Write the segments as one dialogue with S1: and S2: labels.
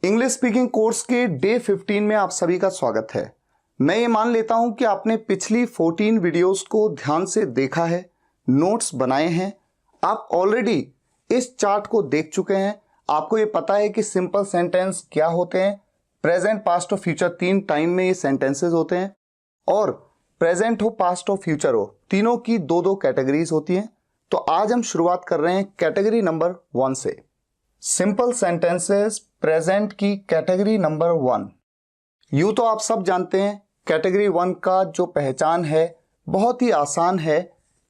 S1: English speaking course के day 15 में आप सभी का स्वागत है। मैं ये मान लेता हूं कि आपने पिछली 14 वीडियोस को ध्यान से देखा है, नोट्स बनाए हैं, आप ऑलरेडी इस चार्ट को देख चुके हैं। आपको ये पता है कि सिंपल सेंटेंस क्या होते हैं, प्रेजेंट, पास्ट और फ्यूचर, 3 टाइम में ये सेंटेंसेस होते हैं और प्रेजेंट हो, पास्ट हो, फ्यूचर हो, तीनों की दो दो कैटेगरीज होती हैं। तो आज हम शुरुआत कर रहे हैं कैटेगरी नंबर 1 से। सिंपल सेंटेंसेस प्रेजेंट की कैटेगरी नंबर 1। यूं तो आप सब जानते हैं कैटेगरी 1 का जो पहचान है बहुत ही आसान है,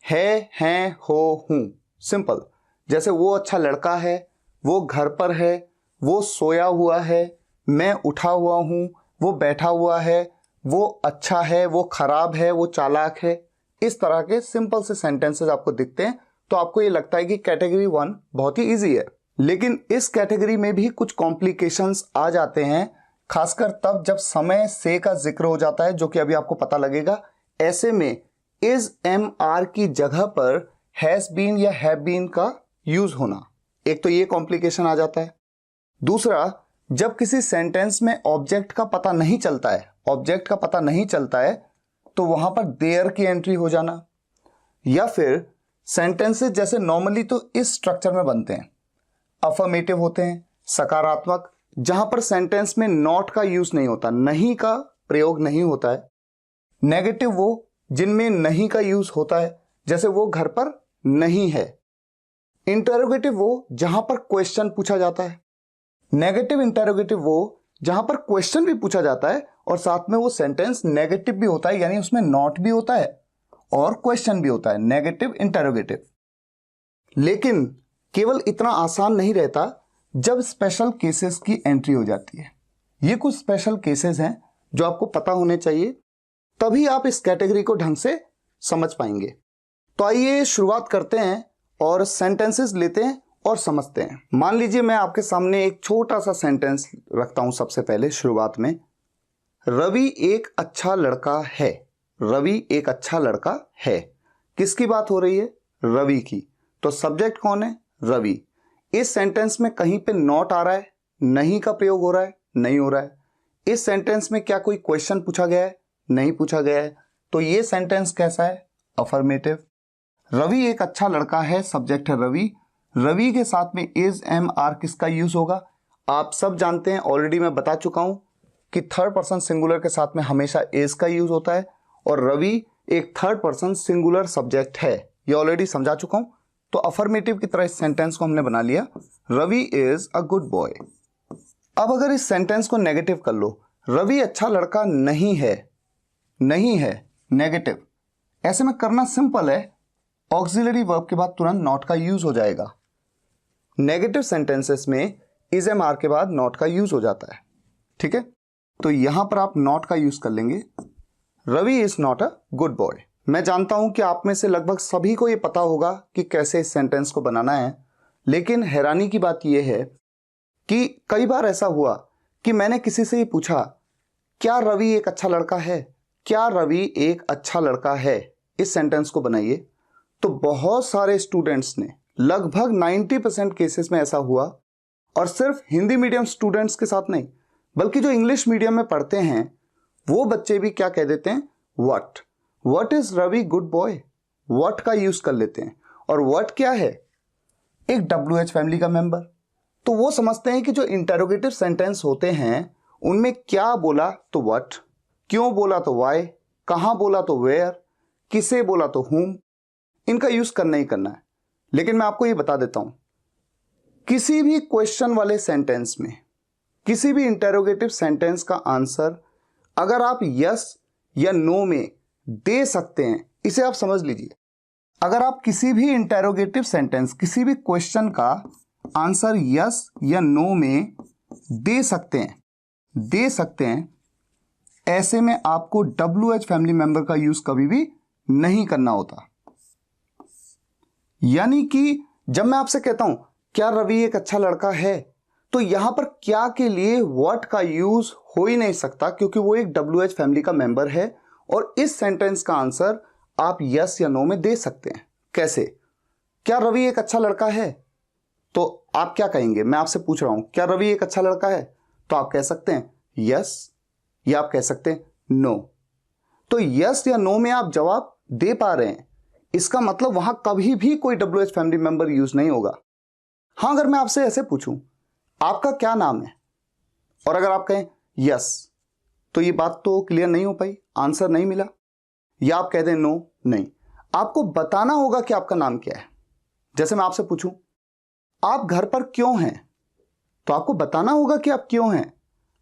S1: हैं, हो, हूं। सिंपल, जैसे वो अच्छा लड़का है, वो घर पर है, वो सोया हुआ है, मैं उठा हुआ हूं, वो बैठा हुआ है, वो अच्छा है, वो खराब है, वो चालाक है। इस तरह के सिंपल से सेंटेंसेस आपको दिखते हैं तो आपको ये लगता है कि कैटेगरी 1 बहुत ही इजी है। लेकिन इस कैटेगरी में भी कुछ कॉम्प्लिकेशंस आ जाते हैं, खासकर तब जब समय से का जिक्र हो जाता है, जो कि अभी आपको पता लगेगा। ऐसे में इज एम आर की जगह पर हैज बीन या हैव बीन का यूज होना, एक तो ये कॉम्प्लिकेशन आ जाता है। दूसरा, जब किसी सेंटेंस में ऑब्जेक्ट का पता नहीं चलता है तो वहां पर देयर की एंट्री हो जाना, या फिर सेंटेंसेस जैसे नॉर्मली तो इस स्ट्रक्चर में बनते हैं, अफर्मेटिव होते हैं, सकारात्मक, जहां पर सेंटेंस में नॉट का यूज नहीं होता, नहीं का प्रयोग नहीं होता है। नेगेटिव वो जिनमें नहीं का यूज होता है, जैसे वो घर पर नहीं है। इंटरोगेटिव वो जहां पर क्वेश्चन पूछा जाता है। नेगेटिव इंटरोगेटिव वो जहां पर क्वेश्चन भी पूछा जाता है और साथ में वो सेंटेंस नेगेटिव भी होता है, यानी उसमें नॉट भी होता है और क्वेश्चन भी होता है, नेगेटिव इंटरोगेटिव। लेकिन केवल इतना आसान नहीं रहता जब स्पेशल केसेस की एंट्री हो जाती है। ये कुछ स्पेशल केसेस हैं जो आपको पता होने चाहिए, तभी आप इस कैटेगरी को ढंग से समझ पाएंगे। तो आइए शुरुआत करते हैं और सेंटेंसेस लेते हैं और समझते हैं। मान लीजिए मैं आपके सामने एक छोटा सा सेंटेंस रखता हूं। सबसे पहले शुरुआत में, रवि एक अच्छा लड़का है। रवि एक अच्छा लड़का है, किसकी बात हो रही है? रवि की। तो सब्जेक्ट कौन है? रवि। इस सेंटेंस में कहीं पे नॉट आ रहा है, नहीं का प्रयोग हो रहा है? नहीं हो रहा है। इस सेंटेंस में क्या कोई क्वेश्चन पूछा गया है? नहीं पूछा गया है। तो ये सेंटेंस कैसा है? अफर्मेटिव। रवि एक अच्छा लड़का है, सब्जेक्ट है रवि। रवि के साथ में इज एम आर किसका यूज होगा? आप सब जानते हैं, ऑलरेडी मैं बता चुका हूं कि थर्ड पर्सन सिंगुलर के साथ में हमेशा इज का यूज होता है और रवि एक थर्ड पर्सन सिंगुलर सब्जेक्ट है, ये ऑलरेडी समझा चुका हूं। तो अफर्मेटिव की तरह इस सेंटेंस को हमने बना लिया, Ravi is a good boy. अब अगर इस सेंटेंस को नेगेटिव कर लो, रवि अच्छा लड़का नहीं है। नहीं है नेगेटिव। ऐसे में करना सिंपल है, ऑक्सिलरी वर्ब के बाद तुरंत नॉट का यूज हो जाएगा। नेगेटिव सेंटेंसेस में इज एम आर के बाद नॉट का यूज हो जाता है, ठीक है। तो यहां पर आप नॉट का यूज कर लेंगे, Ravi is not a good boy. मैं जानता हूं कि आप में से लगभग सभी को यह पता होगा कि कैसे इस सेंटेंस को बनाना है, लेकिन हैरानी की बात यह है कि कई बार ऐसा हुआ कि मैंने किसी से ये पूछा, क्या रवि एक अच्छा लड़का है? क्या रवि एक अच्छा लड़का है? इस सेंटेंस को बनाइए। तो बहुत सारे स्टूडेंट्स ने, लगभग 90% केसेस में ऐसा हुआ, और सिर्फ हिंदी मीडियम स्टूडेंट्स के साथ नहीं, बल्कि जो इंग्लिश मीडियम में पढ़ते हैं वो बच्चे भी क्या कह देते हैं? What is Ravi good boy? What का यूज कर लेते हैं। और व्हाट क्या है? एक WH फैमिली का मेंबर। तो वो समझते हैं कि जो इंटरोगेटिव सेंटेंस होते हैं उनमें क्या बोला तो व्हाट, क्यों बोला तो व्हाई, कहां बोला तो वेयर, किसे बोला तो whom, इनका यूज करना ही करना है। लेकिन मैं आपको ये बता देता हूं, किसी भी क्वेश्चन वाले सेंटेंस में, किसी भी इंटरोगेटिव सेंटेंस का आंसर अगर आप यस या नो में दे सकते हैं, इसे आप समझ लीजिए। अगर आप किसी भी इंटरोगेटिव सेंटेंस, किसी भी क्वेश्चन का आंसर यस या नो में दे सकते हैं, ऐसे में आपको WH फैमिली मेंबर का यूज कभी भी नहीं करना होता। यानी कि जब मैं आपसे कहता हूं क्या रवि एक अच्छा लड़का है, तो यहां पर क्या के लिए व्हाट का यूज हो ही नहीं सकता, क्योंकि वो एक WH फैमिली का मेंबर है और इस सेंटेंस का आंसर आप यस या नो में दे सकते हैं। कैसे? क्या रवि एक अच्छा लड़का है? तो आप क्या कहेंगे? मैं आपसे पूछ रहा हूं, क्या रवि एक अच्छा लड़का है? तो आप कह सकते हैं यस या आप कह सकते हैं नो। तो यस या नो में आप जवाब दे पा रहे हैं, इसका मतलब वहां कभी भी कोई WH फैमिली मेंबर यूज नहीं होगा। हाँ, अगर मैं आपसे ऐसे पूछूं आपका क्या नाम है, और अगर आप कहें यस, तो ये बात तो क्लियर नहीं हो पाई, आंसर नहीं मिला। या आप कह दें नो, नहीं, आपको बताना होगा कि आपका नाम क्या है। जैसे मैं आपसे पूछूं आप घर पर क्यों हैं, तो आपको बताना होगा कि आप क्यों हैं।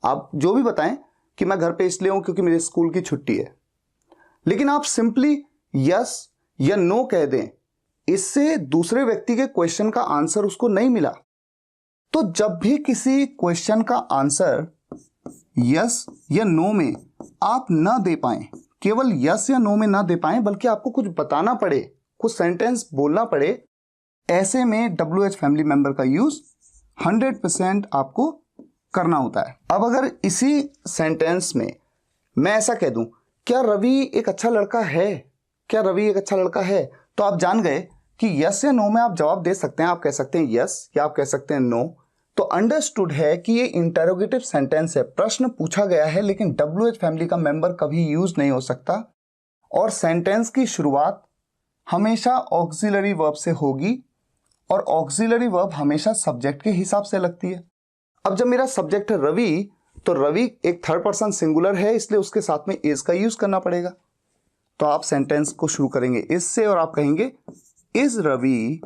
S1: आप जो भी बताएं कि मैं घर पे इसलिए हूं क्योंकि मेरे स्कूल की छुट्टी है, लेकिन आप सिंपली यस या नो कह दें, इससे दूसरे व्यक्ति के क्वेश्चन का आंसर उसको नहीं मिला। तो जब भी किसी क्वेश्चन का आंसर यस या नो में आप ना दे पाएं, केवल यस या नो में ना दे पाएं, बल्कि आपको कुछ बताना पड़े, कुछ सेंटेंस बोलना पड़े, ऐसे में WH फैमिली मेंबर का यूज 100% आपको करना होता है। अब अगर इसी सेंटेंस में मैं ऐसा कह दूं क्या रवि एक अच्छा लड़का है, क्या रवि एक अच्छा लड़का है, तो आप जान गए कि यस या नो में आप जवाब दे सकते हैं। आप कह सकते हैं यस या आप कह सकते हैं नो। तो अंडरस्टूड है कि ये इंटरोगेटिव सेंटेंस है, प्रश्न पूछा गया है, लेकिन WH फैमिली का मेंबर कभी यूज नहीं हो सकता। और सेंटेंस की शुरुआत हमेशा ऑक्सिलरी वर्ब से होगी, और ऑक्सिलरी वर्ब हमेशा सब्जेक्ट के हिसाब से लगती है। अब जब मेरा सब्जेक्ट है रवि, तो रवि एक थर्ड पर्सन सिंगुलर है, इसलिए उसके साथ में इज का यूज करना पड़ेगा। तो आप सेंटेंस को शुरू करेंगे इज से, और आप कहेंगे is Ravi,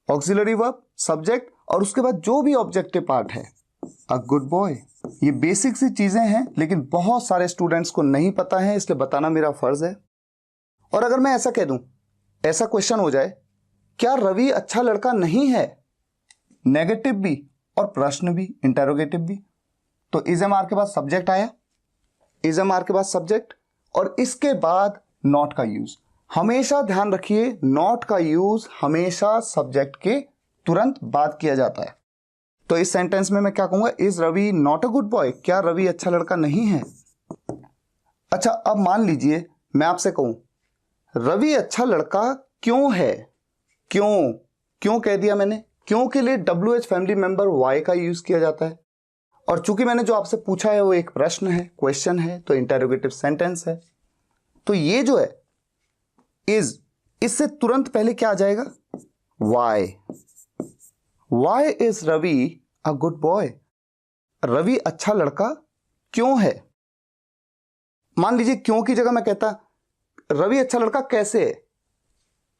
S1: auxiliary verb, subject, और उसके बाद जो भी ऑब्जेक्टिव पार्ट है अ गुड बॉय। ये बेसिक सी चीजें हैं, लेकिन बहुत सारे स्टूडेंट्स को नहीं पता है, इसलिए बताना मेरा फर्ज है। और अगर मैं ऐसा कह दूं, ऐसा क्वेश्चन हो जाए क्या रवि अच्छा लड़का नहीं है, नेगेटिव भी और प्रश्न भी, इंटरोगेटिव भी, तो इज एम आर के बाद सब्जेक्ट आया, इज एम आर के बाद सब्जेक्ट, और इसके बाद नॉट का यूज। हमेशा ध्यान रखिए, नॉट का यूज हमेशा सब्जेक्ट के तुरंत बाद किया जाता है। तो इस सेंटेंस में मैं क्या कहूंगा, is Ravi not a good boy, क्या रवि अच्छा लड़का नहीं है। अच्छा, अब मान लीजिए मैं आपसे कहूं रवि अच्छा लड़का क्यों है, क्यों, क्यों कह दिया मैंने, क्यों के लिए WH फैमिली मेंबर वाई का यूज किया जाता है। और चूंकि मैंने जो आपसे पूछा है वो एक प्रश्न है, क्वेश्चन है, तो इंटरोगेटिव सेंटेंस है, तो ये जो है इज, इससे तुरंत पहले क्या आ जाएगा, why. Why is Ravi a good boy, Ravi अच्छा लड़का क्यों है। मान लीजिए क्यों की जगह मैं कहता रवि अच्छा लड़का कैसे है,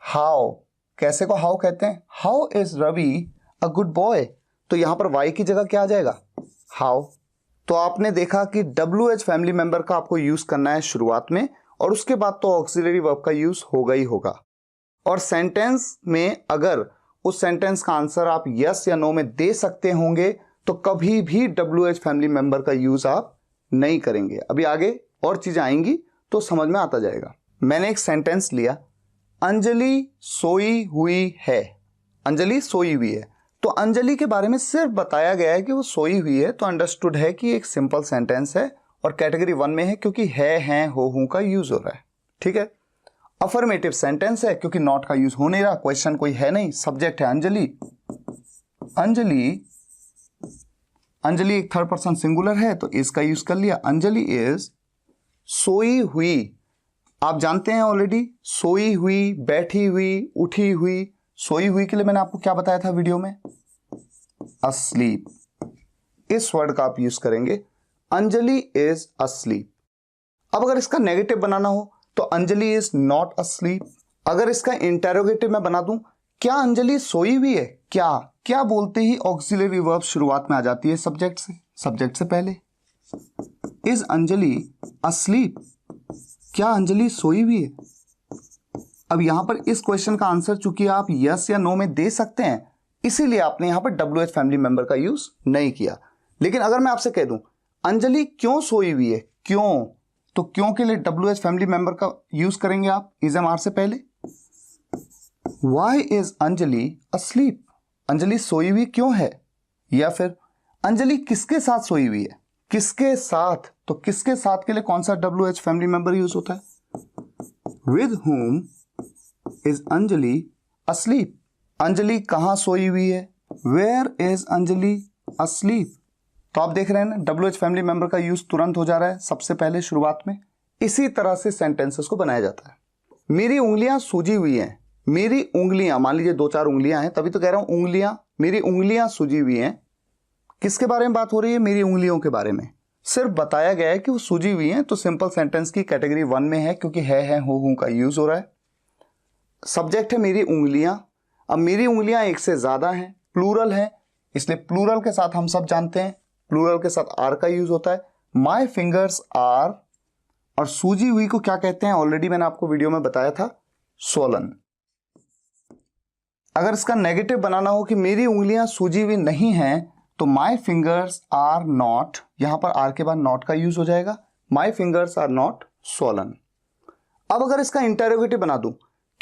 S1: हाउ, कैसे को हाउ कहते हैं, how is Ravi a good boy, तो यहां पर वाई की जगह क्या आ जाएगा, हाउ। तो आपने देखा कि WH फैमिली मेंबर का आपको यूज करना है शुरुआत में, और उसके बाद तो ऑक्सिलरी वर्ब का यूज होगा ही होगा। और सेंटेंस में अगर उस सेंटेंस का आंसर आप यस या नो में दे सकते होंगे, तो कभी भी WH फैमिली मेंबर का यूज आप नहीं करेंगे। अभी आगे और चीजें आएंगी तो समझ में आता जाएगा। मैंने एक सेंटेंस लिया, अंजलि सोई हुई है, अंजलि सोई हुई है, तो अंजलि के बारे में सिर्फ बताया गया है कि वो सोई हुई है, तो अंडरस्टूड है कि एक सिंपल सेंटेंस है और कैटेगरी 1 में है, क्योंकि है, हैं, हो, हूं का यूज हो रहा है। ठीक है। अफर्मेटिव सेंटेंस है क्योंकि नॉट का यूज हो नहीं रहा, क्वेश्चन कोई है नहीं, सब्जेक्ट है अंजलि। अंजलि, अंजलि एक थर्ड पर्सन सिंगुलर है, तो इसका यूज कर लिया, अंजलि इज सोई हुई। आप जानते हैं ऑलरेडी, सोई हुई, बैठी हुई, उठी हुई। सोई हुई के लिए मैंने आपको क्या बताया था वीडियो में, अस्लीप। इस वर्ड का आप यूज करेंगे, अंजलि इज अस्लीप। अब अगर इसका नेगेटिव बनाना हो तो अंजलि इज नॉट अस्लीप। अगर इसका इंटेरोगेटिव मैं बना दूं, क्या अंजलि सोई हुई है, क्या, क्या बोलते ही ऑक्सिलरी वर्ब शुरुआत में आ जाती है सब्जेक्ट से, सब्जेक्ट से पहले। इज अंजलि अस्लीप, क्या अंजलि सोई हुई है। अब यहां पर इस क्वेश्चन का आंसर चूंकि आप यस या नो में दे सकते हैं, इसीलिए आपने यहां पर WH फैमिली मेंबर का यूज नहीं किया। लेकिन अगर मैं आपसे कह दूं अंजलि क्यों सोई हुई है, क्यों, तो क्यों के लिए WH फैमिली मेंबर का यूज करेंगे आप इज एम आर से पहले। Why is Anjali asleep, Anjali सोई हुई क्यों है। या फिर अंजलि किसके साथ सोई हुई है, किसके साथ, तो किसके साथ के लिए कौन सा WH फैमिली मेंबर यूज होता है, with whom is Anjali asleep, Anjali कहां सोई हुई है, वेयर इज अंजलि अस्लीप, तो आप देख रहे हैं ना, WH फैमिली मेंबर का यूज तुरंत हो जा रहा है सबसे पहले शुरुआत में। इसी तरह से सेंटेंसेस को बनाया जाता है। मेरी उंगलियां सूजी हुई हैं। मेरी उंगलियां, मान लीजिए 2-4 उंगलियां हैं, तभी तो कह रहा हूं उंगलियां, मेरी उंगलियां सूजी हुई हैं। किसके बारे में बात हो रही है? मेरी उंगलियों के बारे में। सिर्फ बताया गया है कि वो सूजी हुई हैं, तो सिंपल सेंटेंस की कैटेगरी 1 में है, क्योंकि है हूं का यूज हो रहा है। सब्जेक्ट है मेरी उंगलियां। अब मेरी उंगलियां एक से ज्यादा हैं, प्लूरल है, इसलिए प्लूरल के साथ हम सब जानते हैं प्लूरल के साथ आर का यूज होता है। माई फिंगर्स आर, और सूजी हुई को क्या कहते हैं? ऑलरेडी मैंने आपको वीडियो में बताया था, स्वोलन। अगर इसका नेगेटिव बनाना हो कि मेरी उंगलियां सूजी हुई नहीं हैं, तो माई फिंगर्स आर नॉट, यहां पर आर के बाद नॉट का यूज हो जाएगा। My fingers are not swollen. अब अगर इसका इंटरोगेटिव बना दूं,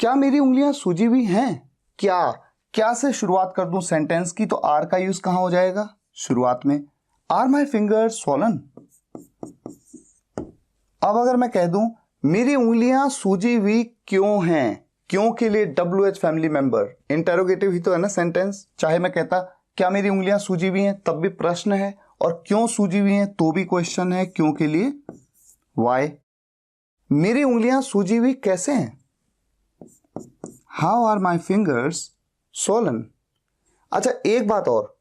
S1: क्या मेरी उंगलियां सूजी हुई हैं? क्या से शुरुआत कर दूं सेंटेंस की, तो आर का यूज कहां हो जाएगा? शुरुआत में। Are my fingers swollen. अब अगर मैं कह दूं मेरी उंगलियां सूजी हुई क्यों हैं, क्यों के लिए WH फैमिली मेंबर, इंटरोगेटिव ही तो है ना सेंटेंस। चाहे मैं कहता क्या मेरी उंगलियां सूजी हुई हैं, तब भी प्रश्न है, और क्यों सूजी हुई हैं तो भी क्वेश्चन है, क्यों के लिए वाई। मेरी उंगलियां सूजी हुई कैसे हैं? How are my fingers swollen. अच्छा, एक बात और,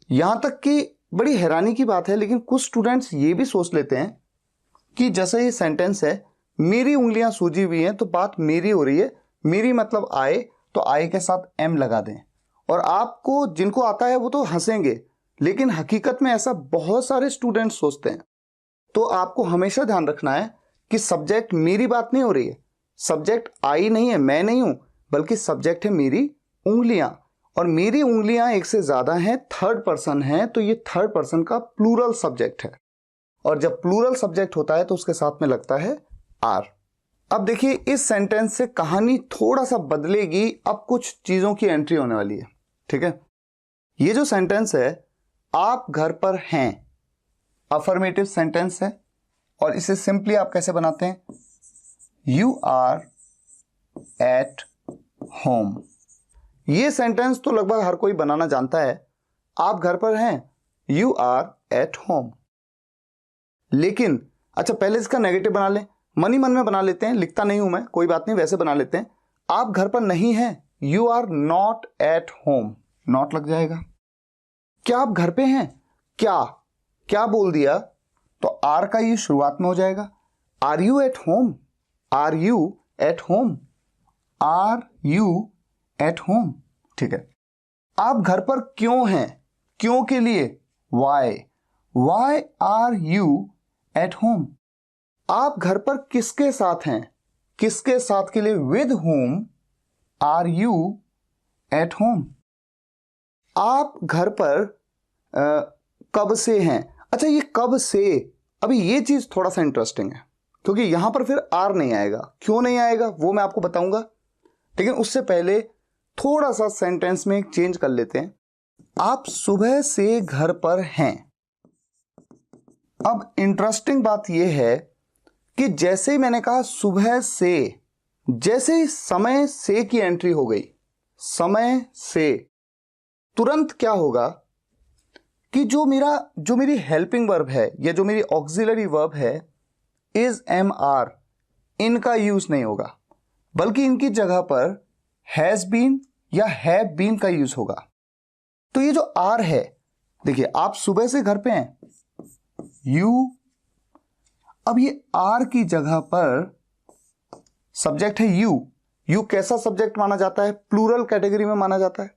S1: यहां तक कि बड़ी हैरानी की बात है, लेकिन कुछ स्टूडेंट्स ये भी सोच लेते हैं कि जैसे ये सेंटेंस है मेरी उंगलियां सूजी हुई हैं, तो बात मेरी हो रही है, मेरी मतलब आए, तो आए के साथ एम लगा दें। और आपको जिनको आता है वो तो हंसेंगे, लेकिन हकीकत में ऐसा बहुत सारे स्टूडेंट्स सोचते हैं। तो आपको हमेशा ध्यान रखना है कि सब्जेक्ट मेरी बात नहीं हो रही है, सब्जेक्ट आई नहीं है, मैं नहीं हूं, बल्कि सब्जेक्ट है मेरी उंगलियां। और मेरी उंगलियां एक से ज्यादा हैं, थर्ड पर्सन है, तो ये थर्ड पर्सन का प्लूरल सब्जेक्ट है। और जब प्लूरल सब्जेक्ट होता है तो उसके साथ में लगता है आर। अब देखिए, इस सेंटेंस से कहानी थोड़ा सा बदलेगी, अब कुछ चीजों की एंट्री होने वाली है। ठीक है, ये जो सेंटेंस है आप घर पर हैं, अफर्मेटिव सेंटेंस है, और इसे सिंपली आप कैसे बनाते हैं? You are at home. ये सेंटेंस तो लगभग हर कोई बनाना जानता है, आप घर पर हैं, यू आर एट होम। लेकिन अच्छा, पहले इसका नेगेटिव बना लें, मन ही मन में बना लेते हैं, लिखता नहीं हूं मैं, कोई बात नहीं, वैसे बना लेते हैं। आप घर पर नहीं हैं, you are not at home, not लग जाएगा। क्या आप घर पे हैं? क्या बोल दिया, तो आर का ये शुरुआत में हो जाएगा। Are you at home, are you at home, are you at home. ठीक है, आप घर पर क्यों हैं, क्यों के लिए why are you at home. आप घर पर किसके साथ हैं, किसके साथ के लिए with home are you at home. आप घर पर कब से हैं। अच्छा, ये कब से, अभी ये चीज थोड़ा सा इंटरेस्टिंग है, क्योंकि यहां पर फिर आर नहीं आएगा। क्यों नहीं आएगा वो मैं आपको बताऊंगा, लेकिन उससे पहले थोड़ा सा सेंटेंस में एक चेंज कर लेते हैं। आप सुबह से घर पर हैं। अब इंटरेस्टिंग बात यह है कि जैसे ही मैंने कहा सुबह से, जैसे ही समय से की एंट्री हो गई, समय से, तुरंत क्या होगा कि जो मेरी हेल्पिंग वर्ब है या जो मेरी ऑक्सिलरी वर्ब है इज एम आर, इनका यूज नहीं होगा, बल्कि इनकी जगह पर हैज बीन या हैव बीन का यूज होगा। तो ये जो आर है, देखिए आप सुबह से घर पे हैं, यू, अब ये आर की जगह पर सब्जेक्ट है यू कैसा सब्जेक्ट माना जाता है? प्लूरल कैटेगरी में माना जाता है।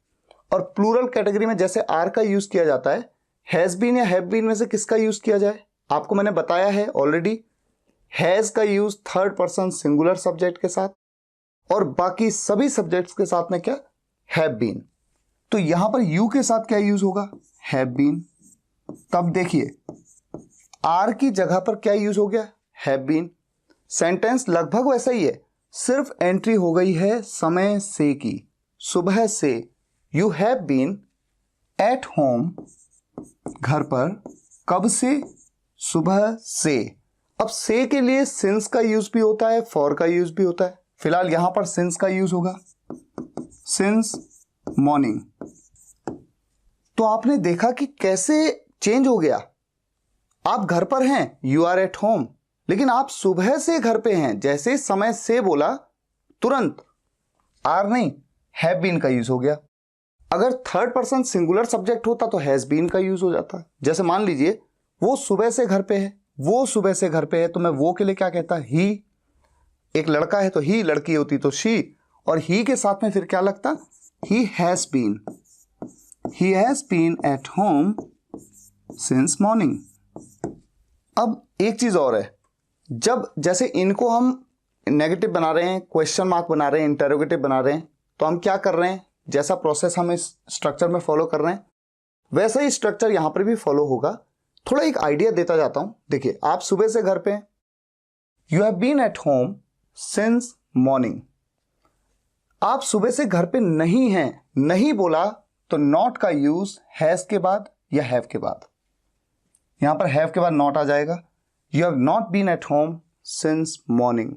S1: और प्लूरल कैटेगरी में जैसे आर का यूज किया जाता है, हैज बीन या हैव बीन में से किसका यूज किया जाए? आपको मैंने बताया है ऑलरेडी, हैज का use third person singular subject के साथ, और बाकी सभी सब्जेक्ट्स के साथ में क्या? Have been. तो यहां पर यू के साथ क्या यूज होगा? Have been. तब देखिए आर की जगह पर क्या यूज हो गया? Have been. सेंटेंस लगभग वैसा ही है, सिर्फ एंट्री हो गई है समय से की, सुबह से। You have been at home, घर पर, कब से? सुबह से। अब से के लिए सिंस का यूज भी होता है, फॉर का यूज भी होता है। फिलहाल यहां पर सिंस का यूज होगा, सिंस मॉर्निंग। तो आपने देखा कि कैसे चेंज हो गया, आप घर पर हैं, यू आर एट होम, लेकिन आप सुबह से घर पे हैं, जैसे समय से बोला तुरंत आर नहीं हैव बीन का यूज हो गया। अगर थर्ड पर्सन सिंगुलर सब्जेक्ट होता तो हैज बीन का यूज हो जाता। जैसे मान लीजिए वो सुबह से घर पे है, वो सुबह से घर पे है, तो मैं वो के लिए क्या कहता, ही। एक लड़का है तो ही, लड़की होती तो शी, और ही के साथ में फिर क्या लगता, he has been at home since morning. अब एक चीज और है, जब जैसे इनको हम नेगेटिव बना रहे हैं, क्वेश्चन मार्क बना रहे हैं, इंटरोगेटिव बना रहे हैं, तो हम क्या कर रहे हैं, जैसा प्रोसेस हम इस स्ट्रक्चर में फॉलो कर रहे हैं वैसा ही स्ट्रक्चर यहां पर भी फॉलो होगा। थोड़ा एक आइडिया देता जाता हूं। देखिए, आप सुबह से घर पे हैं, you have been at home since morning. आप सुबह से घर पे नहीं हैं, नहीं बोला तो नॉट का यूज हैज के बाद या हैव के बाद, यहां पर हैव के बाद नॉट आ जाएगा। You have not been at home since morning.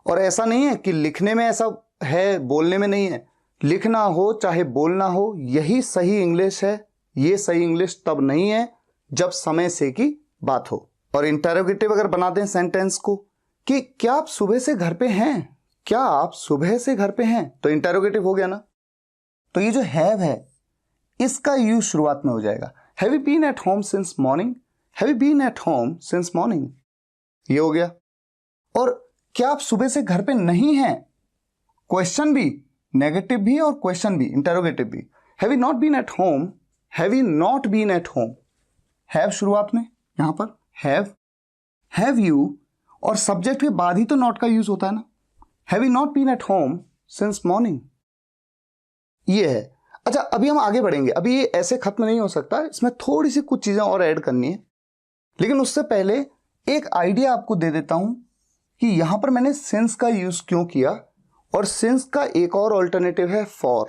S1: और ऐसा नहीं है कि लिखने में ऐसा है, बोलने में नहीं है। लिखना हो चाहे बोलना हो, यही सही इंग्लिश है। ये सही इंग्लिश तब नहीं है जब समय से की बात हो। और इंटरोगेटिव अगर बना दें सेंटेंस को कि क्या आप सुबह से घर पे हैं, क्या आप सुबह से घर पे हैं, तो इंटरोगेटिव हो गया ना। तो ये जो हैव है इसका यूज शुरुआत में हो जाएगा। Have you been at home since morning, have you been at home since morning, ये हो गया। और क्या आप सुबह से घर पे नहीं हैं, क्वेश्चन भी, नेगेटिव भी और क्वेश्चन भी, इंटरोगेटिव भी। Have you not been at home, have you not been at home, have शुरुआत में, यहां पर हैव यू, और सब्जेक्ट के बाद ही तो नॉट का यूज होता है ना। Have you not been at home since morning, ये है। अच्छा, अभी हम आगे बढ़ेंगे, अभी ये ऐसे खत्म नहीं हो सकता, इसमें थोड़ी सी कुछ चीजें और ऐड करनी है। लेकिन उससे पहले एक आइडिया आपको दे देता हूं कि यहां पर मैंने सिंस का यूज क्यों किया, और सिंस का एक और ऑल्टरनेटिव है फॉर,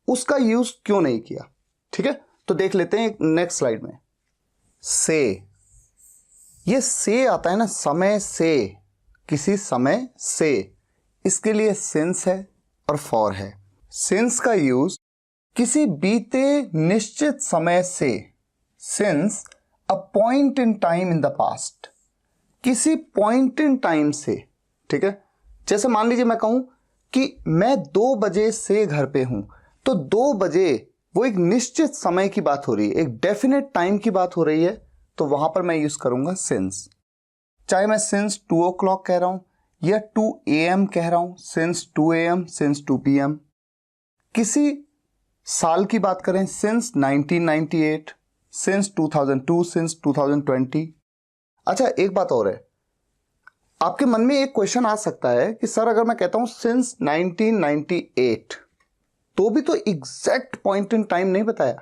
S1: उसका यूज क्यों नहीं किया। ठीक है, तो देख लेते हैं नेक्स्ट स्लाइड में। से, ये से आता है ना, समय से, किसी समय से, इसके लिए सिंस है और फॉर है। सिंस का यूज किसी बीते निश्चित समय से, since a point in time in the past, किसी पॉइंट इन टाइम से। ठीक है, जैसे मान लीजिए मैं कहूं कि मैं 2 बजे से घर पे हूं, तो 2 बजे वो एक निश्चित समय की बात हो रही है, एक डेफिनेट टाइम की बात हो रही है, तो वहां पर मैं यूज करूंगा सिंस। चाहे मैं सिंस 2 o'clock कह रहा हूं या 2 AM कह रहा हूं, सिंस 2 AM, सिंस 2 PM। किसी साल की बात करें, सिंस 1998, सिंस 2002, सिंस 2020। अच्छा, एक बात और है, आपके मन में एक क्वेश्चन आ सकता है कि सर अगर मैं कहता हूं सिंस 1998, तो भी तो एग्जैक्ट पॉइंट इन टाइम नहीं बताया,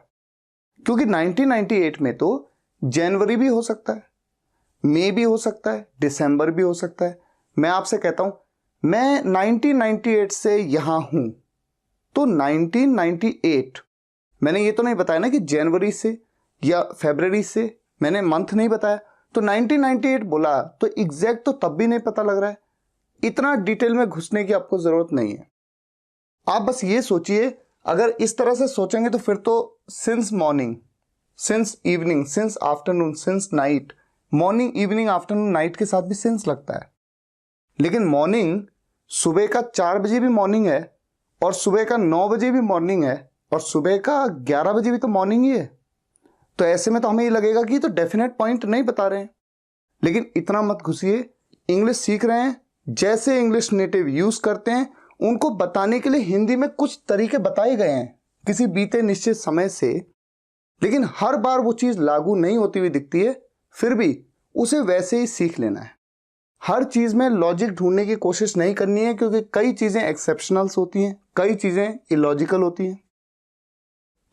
S1: क्योंकि 1998 में तो जनवरी भी हो सकता है, मई भी हो सकता है, दिसंबर भी हो सकता है। मैं आपसे कहता हूं मैं 1998 से यहां हूं, तो 1998 मैंने ये तो नहीं बताया ना कि जनवरी से या फरवरी से, मैंने मंथ नहीं बताया, तो 1998 बोला तो एग्जैक्ट तो तब भी नहीं पता लग रहा है। इतना डिटेल में घुसने की आपको जरूरत नहीं है। आप बस ये सोचिए, अगर इस तरह से सोचेंगे तो फिर तो since morning, since evening, since afternoon, since night, morning, evening, afternoon, night के साथ भी सिंस लगता है। लेकिन मॉर्निंग, सुबह का 4 बजे भी मॉर्निंग है, और सुबह का 9 बजे भी मॉर्निंग है, और सुबह का 11 बजे भी तो मॉर्निंग ही है। तो ऐसे में तो हमें ये लगेगा कि तो डेफिनेट पॉइंट नहीं बता रहे हैं। लेकिन इतना मत घुसिए, इंग्लिश सीख रहे हैं, जैसे इंग्लिश नेटिव यूज करते हैं उनको बताने के लिए हिंदी में कुछ तरीके बताए गए हैं किसी बीते निश्चित समय से, लेकिन हर बार वो चीज लागू नहीं होती हुई दिखती है, फिर भी उसे वैसे ही सीख लेना है। हर चीज में लॉजिक ढूंढने की कोशिश नहीं करनी है, क्योंकि कई चीजें एक्सेप्शनल्स होती हैं, कई चीजें इलॉजिकल होती हैं।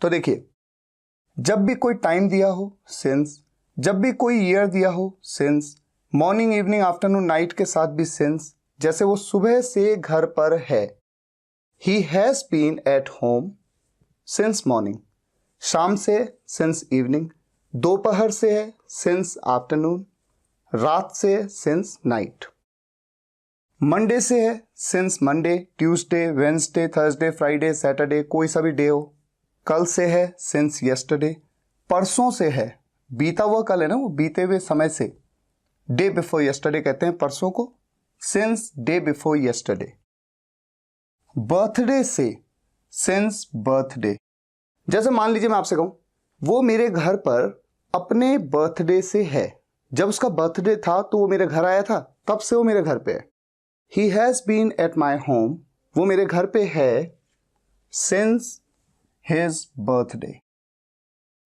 S1: तो देखिए, जब भी कोई टाइम दिया हो सिंस, जब भी कोई ईयर दिया हो since, morning, evening, afternoon, night के साथ भी सिंस। जैसे वो सुबह से घर पर है, he has been at home since morning. शाम से सिंस इवनिंग, दोपहर से है सिंस आफ्टरनून, रात से सिंस नाइट, मंडे से है since Monday, Tuesday, Wednesday, Thursday, Friday, Saturday, कोई सा भी डे हो। कल से है सिंस यस्टरडे, परसों से है बीता हुआ कल है ना, वो बीते हुए समय से डे बिफोर यस्टरडे कहते हैं परसों को, since day before yesterday. Birthday से सिंस बर्थडे। जैसे मान लीजिए मैं आपसे कहूं वो मेरे घर पर अपने बर्थडे से है, जब उसका बर्थडे था तो वो मेरे घर आया था, तब से वो मेरे घर पे है। He has been at my home, वो मेरे घर पे है सिंस हिज बर्थडे।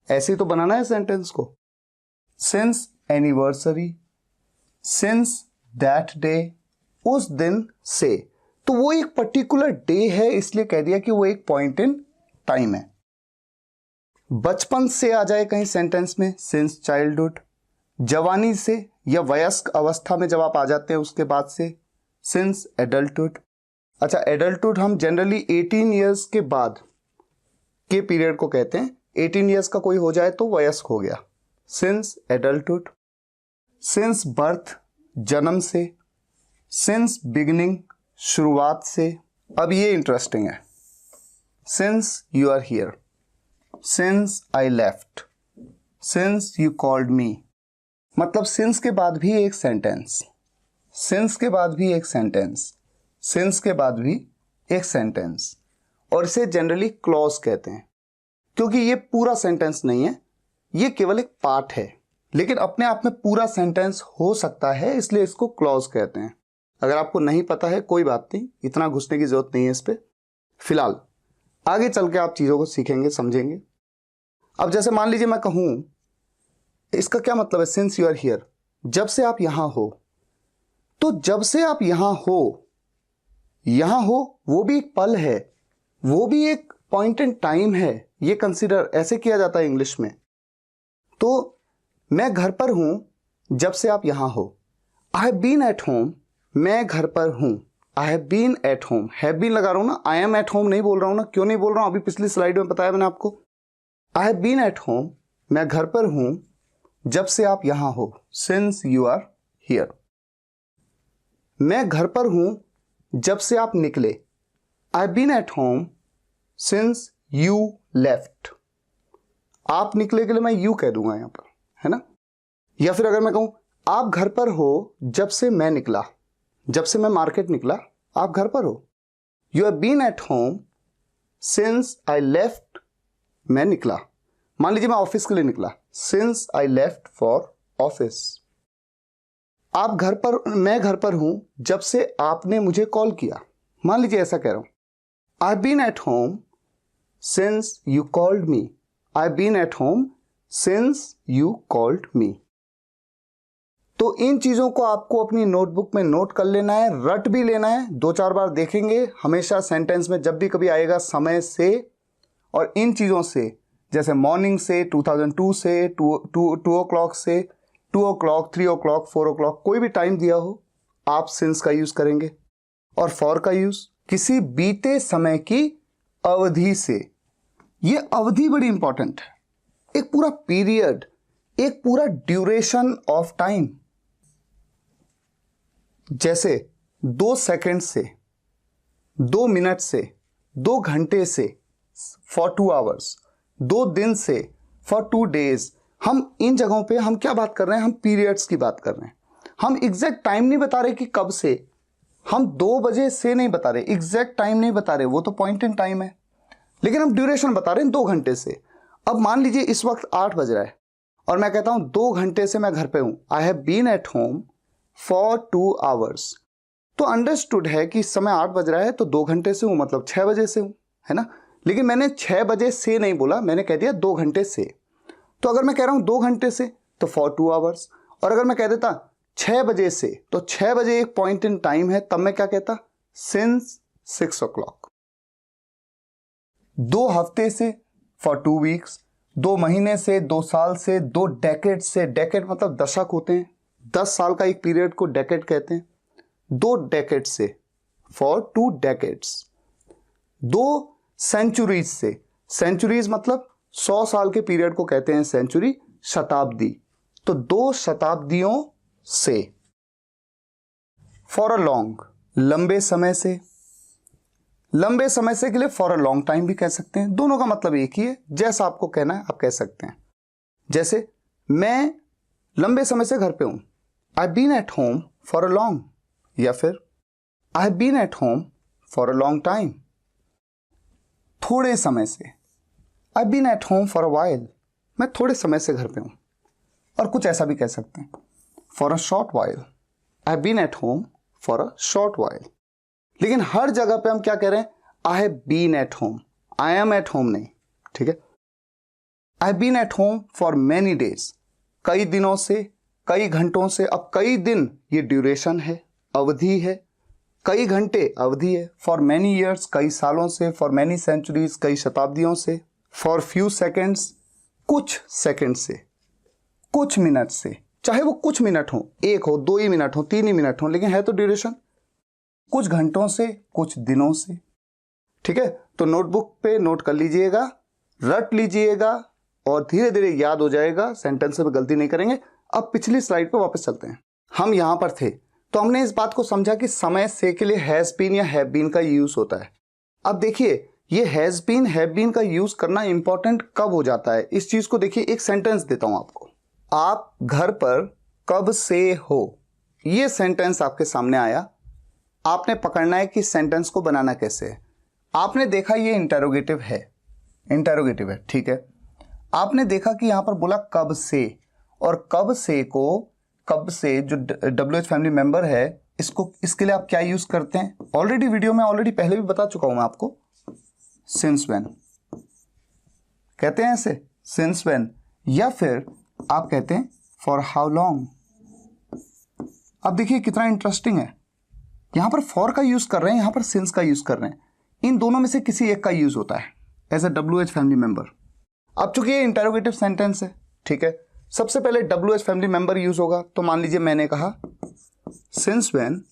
S1: ऐसे ही तो बनाना है सेंटेंस को। Since anniversary, since that day, उस दिन से। तो वो एक पर्टिकुलर डे है, इसलिए कह दिया कि वो एक पॉइंट इन टाइम है। बचपन से आ जाए कहीं सेंटेंस में, सिंस चाइल्डहुड। जवानी से या वयस्क अवस्था में जब आप आ जाते हैं उसके बाद से, सिंस एडल्टहुड। अच्छा, एडल्टहुड हम जनरली 18 ईयर्स के बाद के पीरियड को कहते हैं। 18 ईयर्स का कोई हो जाए तो वयस्क हो गया, सिंस एडल्टहुड। सिंस बर्थ, जन्म से। सिंस बिगिनिंग, शुरुआत से। अब ये इंटरेस्टिंग है, since you are here, since I left, since you called me. मतलब सिंस के बाद भी एक सेंटेंस, सिंस के बाद भी एक सेंटेंस, सिंस के बाद भी एक सेंटेंस। और इसे जनरली क्लॉज कहते हैं, क्योंकि ये पूरा सेंटेंस नहीं है, ये केवल एक पार्ट है, लेकिन अपने आप में पूरा सेंटेंस हो सकता है, इसलिए इसको क्लॉज कहते हैं। अगर आपको नहीं पता है कोई बात नहीं, इतना घुसने की जरूरत नहीं है इस पे। फिलहाल आगे चल के आप चीजों को सीखेंगे, समझेंगे। अब जैसे मान लीजिए मैं कहूं, इसका क्या मतलब है, सिंस यू आर हियर, जब से आप यहां हो। तो जब से आप यहां हो, वो भी एक पल है, वो भी एक पॉइंट इन टाइम है, ये कंसीडर ऐसे किया जाता है इंग्लिश में। तो मैं घर पर हूं जब से आप यहां हो। I have been at home, मैं घर पर हूं। I have been at home, have been लगा रहा हूं ना, आई एम एट होम नहीं बोल रहा हूं ना। क्यों नहीं बोल रहा हूं, अभी पिछली स्लाइड में बताया मैंने आपको। I have been at home, मैं घर पर हूं जब से आप यहां हो, सिंस यू आर हियर। मैं घर पर हूं जब से आप निकले। I have been at home since you left. आप निकले के लिए मैं यू कह दूंगा यहां पर, है ना। या फिर अगर मैं कहूं आप घर पर हो जब से मैं निकला, जब से मैं मार्केट निकला आप घर पर हो। You have been at home since I left, मैं निकला। मान लीजिए मैं ऑफिस के लिए निकला, since I left for office. आप घर पर, मैं घर पर हूं जब से आपने मुझे कॉल किया। मान लीजिए ऐसा कह रहा हूं, I have been at home since you called me. I have been at home since you called me. तो इन चीजों को आपको अपनी नोटबुक में नोट कर लेना है, रट भी लेना है, 2-4 बार देखेंगे हमेशा सेंटेंस में जब भी कभी आएगा समय से। और इन चीजों से, जैसे मॉर्निंग से, 2002 से, 2 o'clock से, 2 o'clock, 3 o'clock, 4 o'clock, कोई भी टाइम दिया हो आप सिंस का यूज करेंगे। और फॉर का यूज किसी बीते समय की अवधि से। ये अवधि बड़ी इंपॉर्टेंट है, एक पूरा पीरियड, एक पूरा ड्यूरेशन ऑफ टाइम। जैसे 2 सेकंड से, 2 मिनट से, 2 घंटे से, फॉर 2 आवर्स, 2 दिन से, फॉर 2 डेज। हम इन जगहों पे हम क्या बात कर रहे हैं, हम पीरियड्स की बात कर रहे हैं। हम एग्जैक्ट टाइम नहीं बता रहे कि कब से, हम 2 बजे से नहीं बता रहे, एग्जैक्ट टाइम नहीं बता रहे, वो तो पॉइंट इन टाइम है, लेकिन हम ड्यूरेशन बता रहे हैं 2 घंटे से। अब मान लीजिए इस वक्त 8 बज रहा है और मैं कहता हूं 2 घंटे से मैं घर पे हूं। I have been at home for 2 hours. तो अंडरस्टूड है कि समय 8 बज रहा है तो 2 घंटे से हूं, मतलब 6 बजे से हूं, है ना। लेकिन मैंने 6 बजे से नहीं बोला, मैंने कह दिया 2 घंटे से। तो अगर मैं कह रहा हूं 2 घंटे से तो फॉर 2 आवर्स। और अगर मैं कह देता 6 बजे से, तो 6 बजे एक पॉइंट इन टाइम है, तब मैं क्या कहता, सिंस 6 o'clock। 2 हफ्ते से, फॉर 2 वीक्स। 2 महीने से, 2 साल से, 2 डेकेड से, डेकेड मतलब दशक होते हैं, 10 साल का एक पीरियड को डेकेड कहते हैं। 2 डेकेड से, फॉर 2 डेकेड्स। 2 सेंचुरीज से, सेंचुरीज मतलब 100 साल के पीरियड को कहते हैं सेंचुरी, शताब्दी। तो 2 शताब्दियों से। फॉर अ लॉन्ग, लंबे समय से, लंबे समय से के लिए फॉर अ लॉन्ग टाइम भी कह सकते हैं। दोनों का मतलब एक ही है, जैसा आपको कहना है आप कह सकते हैं। जैसे मैं लंबे समय से घर पे हूं, I been at home for a long, या फिर I have been at home for a long time, थोड़े समय से, I been at home for a while, मैं थोड़े समय से घर पे हूं। और कुछ ऐसा भी कह सकते हैं, for a short while, I have been at home for a short while. लेकिन हर जगह पे हम क्या कह रहे हैं, I have been at home, I am at home नहीं, ठीक है। I have been at home for many days, कई दिनों से, कई घंटों से। अब कई दिन ये ड्यूरेशन है, अवधि है, कई घंटे अवधि है। फॉर मेनी ईयर्स, कई सालों से। फॉर मेनी सेंचुरीज, कई शताब्दियों से। फॉर फ्यू सेकेंड्स, कुछ सेकेंड से, कुछ मिनट से, चाहे वो कुछ मिनट हो, एक हो, 2 ही मिनट हो, 3 ही मिनट हो, लेकिन है तो ड्यूरेशन। कुछ घंटों से, कुछ दिनों से, ठीक है। तो नोटबुक पे नोट कर लीजिएगा, रट लीजिएगा और धीरे धीरे याद हो जाएगा, सेंटेंस में गलती नहीं करेंगे। अब पिछली स्लाइड पे वापस चलते हैं। हम यहां पर थे तो हमने इस बात को समझा कि समय से के लिए हैज बीन या हैव बीन का यूज होता है। अब देखिए, ये हैज बीन, हैव बीन का यूज करना इंपॉर्टेंट कब हो जाता है, इस चीज को देखिए। एक सेंटेंस देता हूं आपको, आप घर पर कब से हो, ये सेंटेंस आपके सामने आया। आपने पकड़ना है कि सेंटेंस को बनाना कैसे है। आपने देखा ये इंटरोगेटिव है, इंटरोगेटिव है, ठीक है। आपने देखा कि यहां पर बोला कब से, और कब से को, कब से जो WH फैमिली मेंबर है, इसको, इसके लिए आप क्या यूज करते हैं, ऑलरेडी वीडियो में ऑलरेडी पहले भी बता चुका हूं मैं आपको। सिंस व्हेन कहते हैं ऐसे, सिंस व्हेन, या फिर आप कहते हैं फॉर हाउ लॉन्ग। अब देखिए कितना इंटरेस्टिंग है, यहां पर फॉर का यूज कर रहे हैं, यहां पर सिंस का यूज कर रहे हैं। इन दोनों में से किसी एक का यूज होता है as a WH family member. अब चूंकि ये इंटरोगेटिव सेंटेंस है, ठीक है, सबसे पहले WH फैमिली मेंबर यूज होगा। तो मान लीजिए मैंने कहा सिंस व्हेन,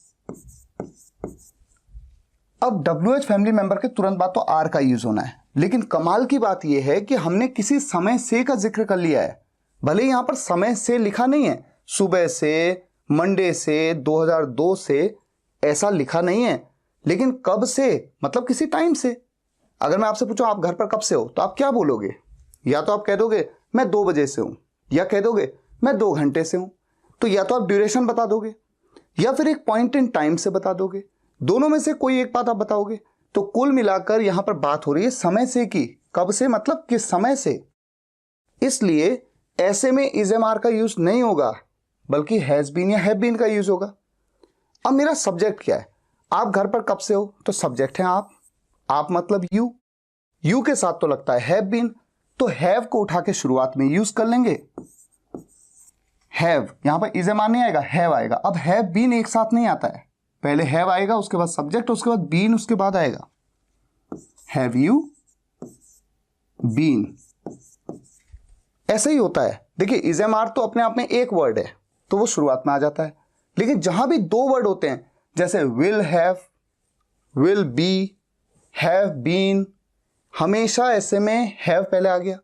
S1: अब WH फैमिली मेंबर के तुरंत बाद तो आर का यूज होना है। लेकिन कमाल की बात यह है कि हमने किसी समय से का जिक्र कर लिया है। भले यहां पर समय से लिखा नहीं है, सुबह से, मंडे से, 2002 से, ऐसा लिखा नहीं है, लेकिन कब से मतलब किसी टाइम से। अगर मैं आपसे पूछूं आप घर पर कब से हो, तो आप क्या बोलोगे? या तो आप कह दोगे मैं 2 बजे से हूं, या कह दोगे मैं 2 घंटे से हूं। तो या तो आप ड्यूरेशन बता दोगे, या फिर एक पॉइंट इन टाइम से बता दोगे। दोनों में से कोई एक बात आप बताओगे। तो कुल मिलाकर यहां पर बात हो रही है समय से की, कब से मतलब किस समय से। इसलिए ऐसे में इजएमआर का यूज नहीं होगा, बल्कि हैज बीन या हैव बीन का यूज होगा। अब मेरा सब्जेक्ट क्या है? आप घर पर कब से हो, तो सब्जेक्ट है आप मतलब यू के साथ तो लगता है हैव बीन, तो हैव को उठा के शुरुआत में यूज कर लेंगे। हैव, यहां पर इजएमआर नहीं आएगा, हैव आएगा। अब हैव बीन एक साथ नहीं आता है, पहले हैव आएगा, उसके बाद सब्जेक्ट, उसके बाद बीन, उसके बाद आएगा हैव यू बीन। ऐसे ही होता है। देखिए इजएमआर तो अपने आप में एक वर्ड है, तो वो शुरुआत में आ जाता है। लेकिन जहां भी 2 वर्ड होते हैं, जैसे will have, will be, have been, हमेशा ऐसे में हैव पहले आ गया।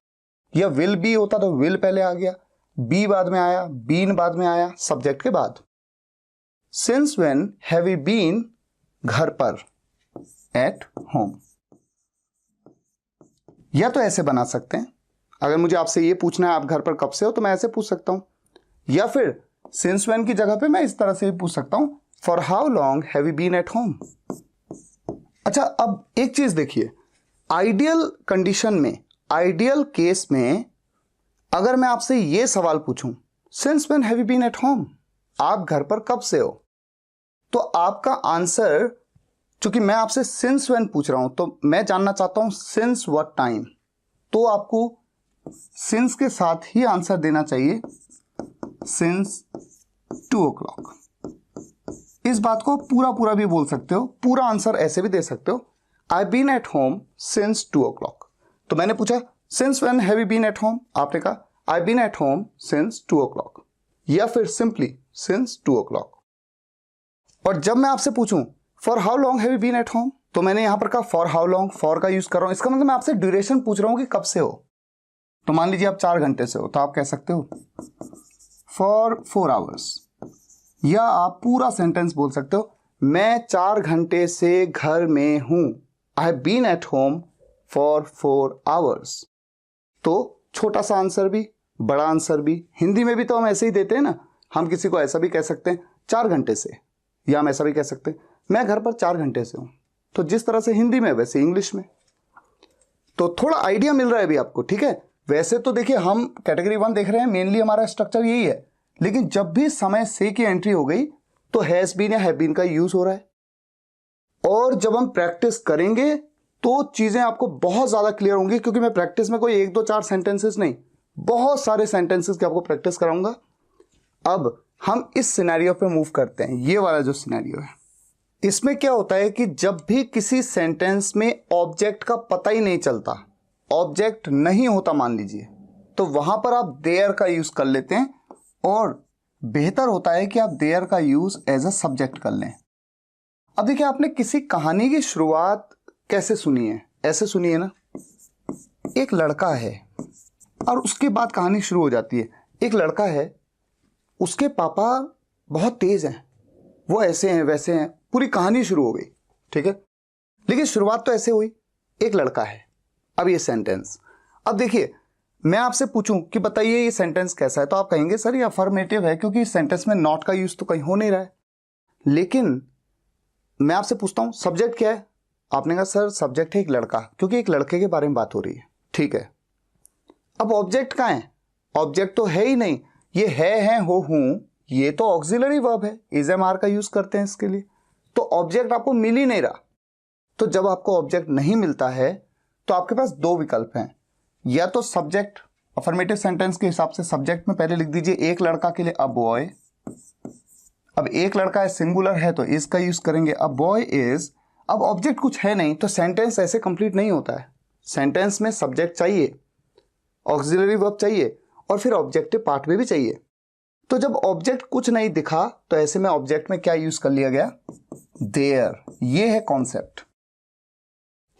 S1: या विल बी होता तो विल पहले आ गया, बी बाद में आया, बीन बाद में आया, सब्जेक्ट के बाद। Since when have you been, घर पर, एट होम। या तो ऐसे बना सकते हैं, अगर मुझे आपसे ये पूछना है आप घर पर कब से हो, तो मैं ऐसे पूछ सकता हूं। या फिर सिंस व्हेन की जगह पे मैं इस तरह से भी पूछ सकता हूं, for how long have you been at home. अच्छा, अब एक चीज देखिए, आइडियल कंडीशन में, आइडियल केस में, अगर मैं आपसे ये सवाल पूछूं, since when have you been at home, आप घर पर कब से हो, तो आपका आंसर, चूंकि मैं आपसे सिंस व्हेन पूछ रहा हूं, तो मैं जानना चाहता हूं सिंस व्हाट टाइम, तो आपको सिंस के साथ ही आंसर देना चाहिए, सिंस 2 o'clock। इस बात को पूरा भी बोल सकते हो, पूरा आंसर ऐसे भी दे सकते हो, I been at home since 2 o'clock। तो मैंने पूछा since when have you been at home, आपने कहा I been at home since 2 o'clock, या फिर सिंपली सिंस 2 o'clock। और जब मैं आपसे पूछूं for how long have you been at home, तो मैंने यहां पर कहा फॉर हाउ लॉन्ग, फॉर का यूज कर रहा हूं, इसका मतलब मैं आपसे ड्यूरेशन पूछ रहा हूं कि कब से हो। तो मान लीजिए आप 4 घंटे से हो, तो आप कह सकते हो फॉर 4 hours, या आप पूरा सेंटेंस बोल सकते हो, मैं 4 घंटे से घर में हूं, I have been at home for 4 hours। तो छोटा सा आंसर भी, बड़ा आंसर भी। हिंदी में भी तो हम ऐसे ही देते हैं ना, हम किसी को ऐसा भी कह सकते हैं 4 घंटे से, या हम ऐसा भी कह सकते हैं मैं घर पर 4 घंटे से हूँ। तो जिस तरह से हिंदी में वैसे इंग्लिश में, तो थोड़ा आइडिया मिल रहा है अभी आपको, ठीक है। वैसे तो देखिए हम कैटेगरी 1 देख रहे हैं, मेनली हमारा स्ट्रक्चर यही है, लेकिन जब भी समय से की एंट्री हो गई तो हैज बीन या हैव बीन का यूज हो रहा है। और जब हम प्रैक्टिस करेंगे तो चीजें आपको बहुत ज्यादा क्लियर होंगी, क्योंकि मैं प्रैक्टिस में कोई 1 2 4 सेंटेंसेस नहीं, बहुत सारे सेंटेंसेस की आपको प्रैक्टिस कराऊंगा। अब हम इस सिनेरियो पे मूव करते हैं। ये वाला जो सिनेरियो है, इसमें क्या होता है कि जब भी किसी सेंटेंस में ऑब्जेक्ट का पता ही नहीं चलता, ऑब्जेक्ट नहीं होता मान लीजिए, तो वहां पर आप देयर का यूज कर लेते हैं, और बेहतर होता है कि आप देयर का यूज एज अ सब्जेक्ट कर लें। अब देखिए आपने किसी कहानी की शुरुआत कैसे सुनी है, ऐसे सुनी है ना, एक लड़का है और उसके बाद कहानी शुरू हो जाती है। एक लड़का है, उसके पापा बहुत तेज हैं, वो ऐसे हैं वैसे हैं, पूरी कहानी शुरू हो गई, ठीक है। लेकिन शुरुआत तो ऐसे हुई, एक लड़का है। अब ये सेंटेंस, अब देखिए मैं आपसे पूछूं कि बताइए ये सेंटेंस कैसा है, तो आप कहेंगे सर ये अफर्मेटिव है, क्योंकि इस सेंटेंस में नॉट का यूज तो कहीं हो नहीं रहा है। लेकिन मैं आपसे पूछता हूं सब्जेक्ट क्या है, आपने कहा सर सब्जेक्ट है एक लड़का, क्योंकि एक लड़के के बारे में बात हो रही है, ठीक है। अब ऑब्जेक्ट कहां है, ऑब्जेक्ट तो है ही नहीं, ये है हो हूं, ये तो ऑक्सिलरी वर्ब है, इज एम आर का यूज करते हैं इसके लिए, तो ऑब्जेक्ट आपको मिल ही नहीं रहा। तो जब आपको ऑब्जेक्ट नहीं मिलता है तो आपके पास 2 विकल्प हैं, या तो सब्जेक्ट, अफर्मेटिव सेंटेंस के हिसाब से सब्जेक्ट में पहले लिख दीजिए एक लड़का के लिए अ बॉय। अब एक लड़का है, सिंगुलर है, तो इज का यूज करेंगे, अ बॉय इज। अब ऑब्जेक्ट कुछ है नहीं तो सेंटेंस ऐसे कंप्लीट नहीं होता है, सेंटेंस में सब्जेक्ट चाहिए, ऑक्सिलरी वर्ब चाहिए, और फिर ऑब्जेक्टिव पार्ट में भी चाहिए। तो जब ऑब्जेक्ट कुछ नहीं दिखा तो ऐसे में ऑब्जेक्ट में क्या यूज कर लिया गया, देयर। ये है कॉन्सेप्ट।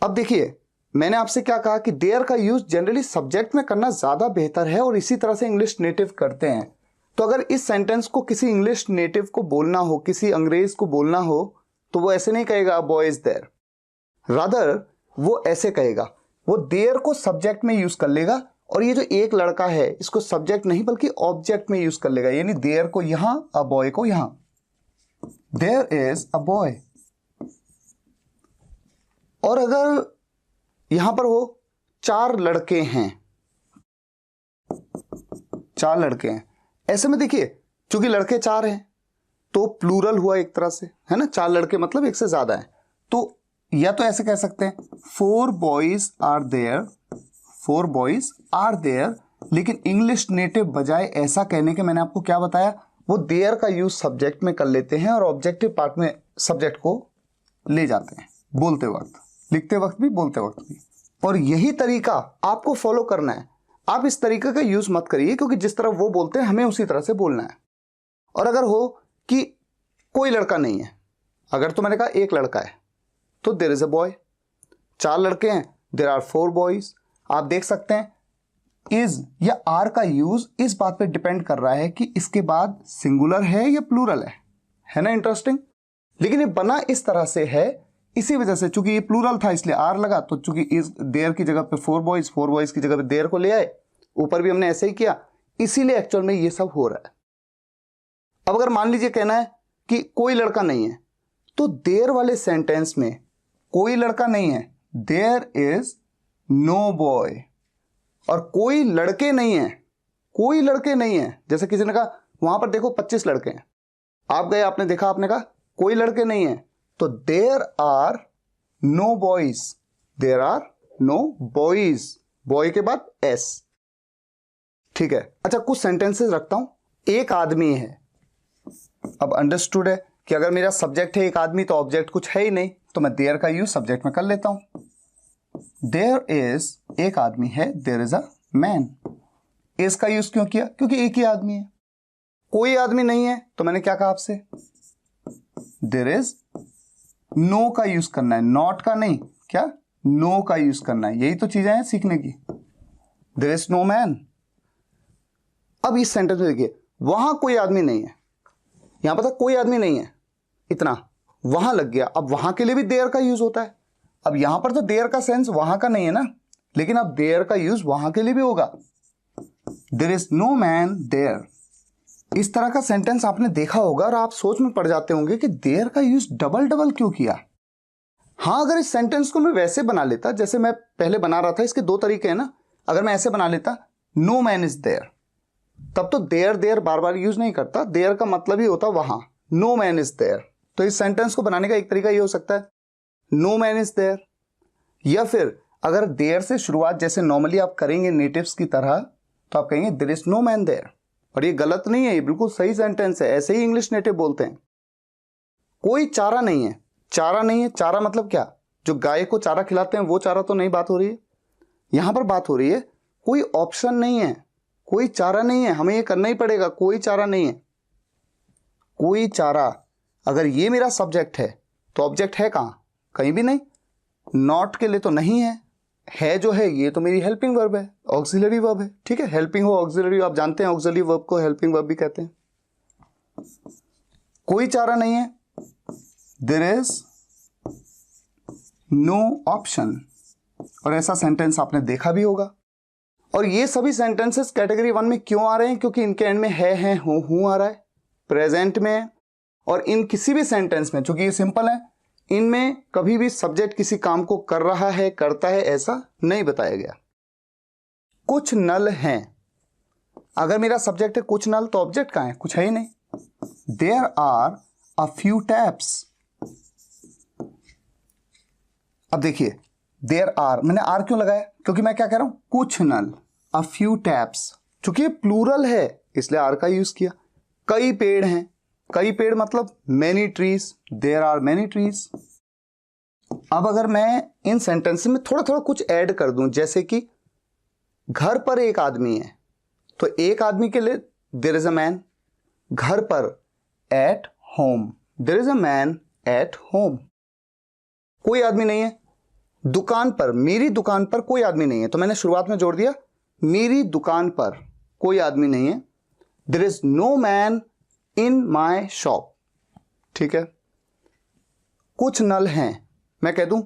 S1: अब देखिए मैंने आपसे क्या कहा कि देयर का यूज जनरली सब्जेक्ट में करना ज्यादा बेहतर है, और इसी तरह से इंग्लिश नेटिव करते हैं। तो अगर इस सेंटेंस को किसी इंग्लिश नेटिव को बोलना हो, किसी अंग्रेज को बोलना हो, तो वो ऐसे नहीं कहेगा a boy is there, rather वो ऐसे कहेगा, वो देयर को सब्जेक्ट में यूज कर लेगा, और ये जो एक लड़का है इसको सब्जेक्ट नहीं बल्कि ऑब्जेक्ट में यूज कर लेगा, यानी देयर को यहां, अ बॉय को यहां, देयर इज अ बॉय। और अगर यहां पर हो 4 लड़के हैं, 4 लड़के हैं, ऐसे में देखिए चूंकि लड़के 4 हैं तो प्लूरल हुआ एक तरह से, है ना, 4 लड़के मतलब एक से ज्यादा है, तो या तो ऐसे कह सकते हैं 4 boys are there, 4 boys are there. लेकिन इंग्लिश नेटिव बजाय ऐसा कहने के मैंने आपको क्या बताया, वो देयर का यूज सब्जेक्ट में कर लेते हैं और ऑब्जेक्टिव पार्ट में सब्जेक्ट को ले जाते हैं, बोलते वक्त, लिखते वक्त भी, बोलते वक्त भी। और यही तरीका आपको फॉलो करना है। आप इस तरीके का यूज मत करिए, क्योंकि जिस तरह वो बोलते हैं हमें उसी तरह से बोलना है। और अगर हो कि कोई लड़का नहीं है, अगर तो मैंने कहा एक लड़का है तो देयर इज अ बॉय, 4 लड़के हैं, देयर आर 4 बॉयज। आप देख सकते हैं इज या आर का यूज इस बात पे डिपेंड कर रहा है कि इसके बाद सिंगुलर है या प्लूरल है ना, इंटरेस्टिंग। लेकिन ये बना इस तरह से है, इसी वजह से चूंकि ये प्लूरल था इसलिए आर लगा, तो चूंकि इस देयर की जगह पे 4 बॉयज की जगह पे देयर को ले आए, ऊपर भी हमने ऐसे ही किया, इसीलिए एक्चुअल में ये सब हो रहा है। अब अगर मान लीजिए कहना है कि कोई लड़का नहीं है, तो देयर वाले सेंटेंस में कोई लड़का नहीं है, देयर इज नो बॉय। और कोई लड़के नहीं है, कोई लड़के नहीं है, जैसे किसी ने कहा वहां पर देखो 25 लड़के हैं, आप गए आपने देखा, आपने कहा कोई लड़के नहीं है, तो there are no boys, there are no boys, boy के बाद एस, ठीक है। अच्छा कुछ सेंटेंसेस रखता हूं, एक आदमी है। अब अंडरस्टूड है कि अगर मेरा सब्जेक्ट है एक आदमी तो ऑब्जेक्ट कुछ है ही नहीं, तो मैं देयर का यूज सब्जेक्ट में कर लेता हूं। देयर इज, एक आदमी है, there is a man. Is का यूज क्यों किया, क्योंकि एक ही आदमी है। कोई आदमी नहीं है तो मैंने क्या कहा आपसे, देयर इज नो का यूज करना है, नॉट का नहीं, क्या, नो का यूज करना है। यही तो चीजें हैं सीखने की। There is no man. अब इस सेंटेंस में देखिए वहां कोई आदमी नहीं है, यहां पर कोई आदमी नहीं है, इतना वहां लग गया। अब वहां के लिए भी देयर का यूज होता है। अब यहां पर तो देयर का सेंस वहां का नहीं है ना, लेकिन अब देयर का यूज वहां के लिए भी होगा। There is no man there. इस तरह का सेंटेंस आपने देखा होगा और आप सोच में पड़ जाते होंगे कि देयर का यूज डबल डबल क्यों किया। हाँ, अगर इस सेंटेंस को मैं वैसे बना लेता जैसे मैं पहले बना रहा था, इसके दो तरीके हैं ना। अगर मैं ऐसे बना लेता नो मैन इज देयर, तब तो देयर देयर बार बार यूज नहीं करता, देयर का मतलब ही होता वहां, नो मैन इज देयर। तो इस सेंटेंस को बनाने का एक तरीका ये हो सकता है नो मैन इज देयर। या फिर अगर देयर से शुरुआत जैसे नॉर्मली आप करेंगे नेटिव्स की तरह, तो आप कहेंगे there is no man there. और ये गलत नहीं है, ये बिल्कुल सही सेंटेंस है, ऐसे ही इंग्लिश नेटिव बोलते हैं। कोई चारा नहीं है, चारा नहीं है, चारा मतलब क्या, जो गाय को चारा खिलाते हैं वो चारा तो नहीं बात हो रही है। यहां पर बात हो रही है कोई ऑप्शन नहीं है, कोई चारा नहीं है, हमें ये करना ही पड़ेगा, कोई चारा नहीं है, कोई चारा। अगर ये मेरा सब्जेक्ट है तो ऑब्जेक्ट है कहां, कहीं भी नहीं। नॉट के लिए तो नहीं है जो है ये तो मेरी हेल्पिंग वर्ब है, ऑक्सिलरी वर्ब है। ठीक है, हेल्पिंग हो ऑक्सिलरी, आप जानते हैं ऑक्सिलरी वर्ब को हेल्पिंग वर्ब भी कहते हैं। कोई चारा नहीं है, देयर इज नो ऑप्शन। और ऐसा सेंटेंस आपने देखा भी होगा। और ये सभी सेंटेंसेस कैटेगरी 1 में क्यों आ रहे हैं, क्योंकि इनके एंड में है हूं आ रहा है, प्रेजेंट में है। और इन किसी भी सेंटेंस में, चूंकि ये सिंपल है, इनमें कभी भी सब्जेक्ट किसी काम को कर रहा है, करता है, ऐसा नहीं बताया गया। कुछ नल हैं, अगर मेरा सब्जेक्ट है कुछ नल, तो ऑब्जेक्ट कहां है, कुछ है ही नहीं। There are a few taps. अब देखिए देयर आर, मैंने आर क्यों लगाया, क्योंकि मैं क्या कह रहा हूं, कुछ नल, अ फ्यू टैप्स। चूंकि प्लूरल है इसलिए आर का यूज किया। कई पेड़ हैं, कई पेड़ मतलब many trees, there are many trees. अब अगर मैं इन सेंटेंस में थोड़ा थोड़ा कुछ ऐड कर दूं, जैसे कि घर पर एक आदमी है, तो एक आदमी के लिए देयर इज अ मैन। घर पर, at home, there is a man at home. कोई आदमी नहीं है। दुकान पर, मेरी दुकान पर कोई आदमी नहीं है, तो मैंने शुरुआत में जोड़ दिया मेरी दुकान पर कोई आदमी नहीं है। There is no man in my shop. ठीक है। कुछ नल हैं, मैं कह दूं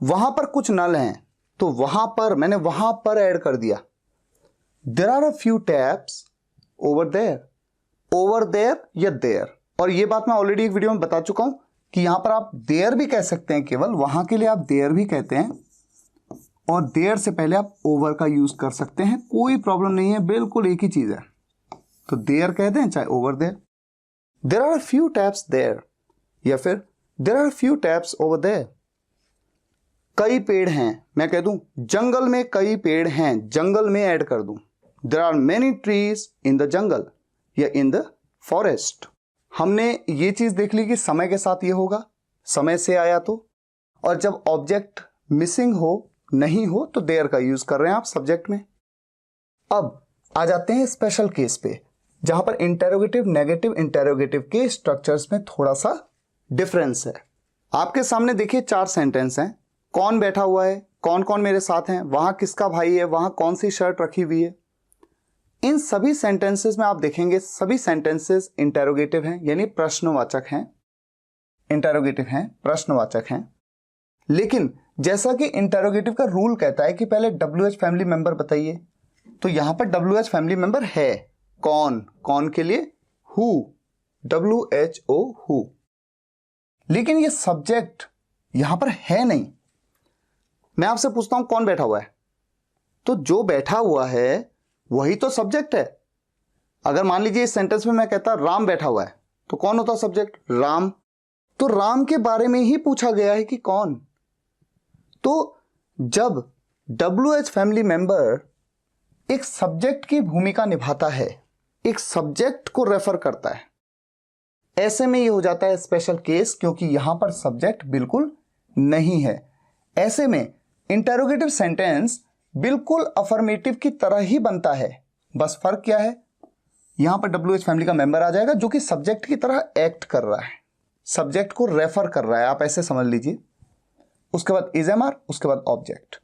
S1: वहां पर कुछ नल हैं, तो वहां पर, मैंने वहां पर ऐड कर दिया। There are a few taps over there, over there या देयर। और ये बात मैं ऑलरेडी एक वीडियो में बता चुका हूं कि यहां पर आप देयर भी कह सकते हैं, केवल वहां के लिए आप देयर भी कहते हैं, और देयर से पहले आप ओवर का यूज कर सकते हैं, कोई प्रॉब्लम नहीं है, बिल्कुल एक ही चीज है। तो देयर कहते हैं चाहे over there. There are few taps there, या फिर there are few taps over there. कई पेड़ हैं, मैं कह दूं जंगल में कई पेड़ हैं, जंगल में ऐड कर दूं there are many trees in the jungle या इन द फॉरेस्ट। हमने ये चीज देख ली कि समय के साथ ये होगा, समय से आया तो, और जब ऑब्जेक्ट मिसिंग हो, नहीं हो, तो देयर का यूज कर रहे हैं आप सब्जेक्ट में। अब आ जाते हैं स्पेशल केस पे, जहां पर इंटेरोगेटिव, नेगेटिव इंटेरोगेटिव के स्ट्रक्चर्स में थोड़ा सा डिफरेंस है। आपके सामने देखिए 4 सेंटेंस हैं। कौन बैठा हुआ है, कौन कौन मेरे साथ हैं, वहां किसका भाई है, वहां कौन सी शर्ट रखी हुई है। इन सभी सेंटेंसेस में आप देखेंगे सभी सेंटेंसेस इंटेरोगेटिव हैं, यानी प्रश्नवाचक हैं। इंटेरोगेटिव हैं, प्रश्नवाचक हैं। लेकिन जैसा कि इंटेरोगेटिव का रूल कहता है कि पहले WH फैमिली मेंबर बताइए, तो यहां पर WH फैमिली मेंबर है। कौन, कौन के लिए हु, WHO हु। लेकिन ये सब्जेक्ट यहां पर है नहीं। मैं आपसे पूछता हूं कौन बैठा हुआ है, तो जो बैठा हुआ है वही तो सब्जेक्ट है। अगर मान लीजिए इस सेंटेंस में मैं कहता राम बैठा हुआ है, तो कौन होता सब्जेक्ट, राम। तो राम के बारे में ही पूछा गया है कि कौन। तो जब WH फैमिली मेंबर एक सब्जेक्ट की भूमिका निभाता है, एक सब्जेक्ट को रेफर करता है, ऐसे में ये हो जाता है स्पेशल केस, क्योंकि यहां पर सब्जेक्ट बिल्कुल नहीं है। ऐसे में इंटेरोगेटिव सेंटेंस बिल्कुल अफर्मेटिव की तरह ही बनता है। बस फर्क क्या है, यहां पर WH फैमिली का मेंबर आ जाएगा जो कि सब्जेक्ट की तरह एक्ट कर रहा है, सब्जेक्ट को रेफर कर रहा है, आप ऐसे समझ लीजिए। उसके बाद इज MR, उसके बाद ऑब्जेक्ट।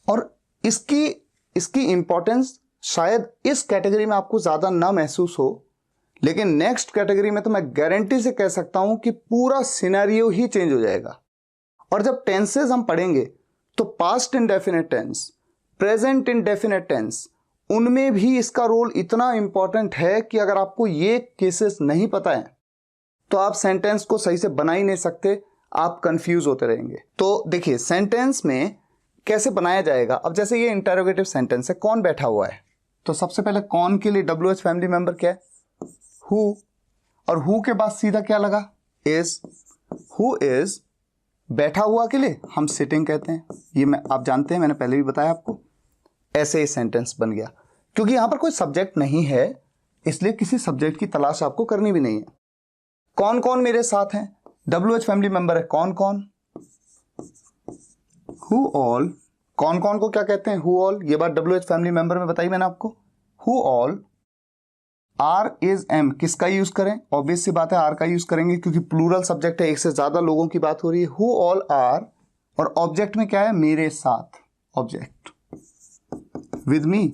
S1: और इसकी इंपॉर्टेंस शायद इस कैटेगरी में आपको ज्यादा ना महसूस हो, लेकिन नेक्स्ट कैटेगरी में तो मैं गारंटी से कह सकता हूं कि पूरा सिनेरियो ही चेंज हो जाएगा। और जब टेंसेज हम पढ़ेंगे तो past indefinite tense, present indefinite tense उनमें भी इसका रोल इतना इंपॉर्टेंट है कि अगर आपको ये केसेस नहीं पता है तो आप सेंटेंस को सही से बना ही नहीं सकते, आप कंफ्यूज होते रहेंगे। तो देखिए सेंटेंस में कैसे बनाया जाएगा। अब जैसे ये इंटरोगेटिव सेंटेंस है, कौन बैठा हुआ है, तो सबसे पहले कौन के लिए WH फैमिली मेंबर क्या है, हु, और हु के बाद सीधा क्या लगा, इज। हु इज बैठा हुआ के लिए हम सिटिंग कहते हैं, ये आप जानते हैं, मैंने पहले भी बताया आपको। ऐसे ही सेंटेंस बन गया। क्योंकि यहां पर कोई सब्जेक्ट नहीं है इसलिए किसी सब्जेक्ट की तलाश आपको करनी भी नहीं है। कौन कौन मेरे साथ हैं, WH फैमिली मेंबर है, कौन कौन, हु ऑल। कौन कौन को क्या कहते हैं, हु ऑल। ये बात WH फैमिली मेंबर में बताई मैंने आपको। Who all are is am, किसका यूज करें, ऑब्वियस सी बात है आर का यूज करेंगे क्योंकि प्लूरल सब्जेक्ट है, एक से ज्यादा लोगों की बात हो रही है। हु ऑल आर, और ऑब्जेक्ट में क्या है, मेरे साथ, ऑब्जेक्ट विद मी।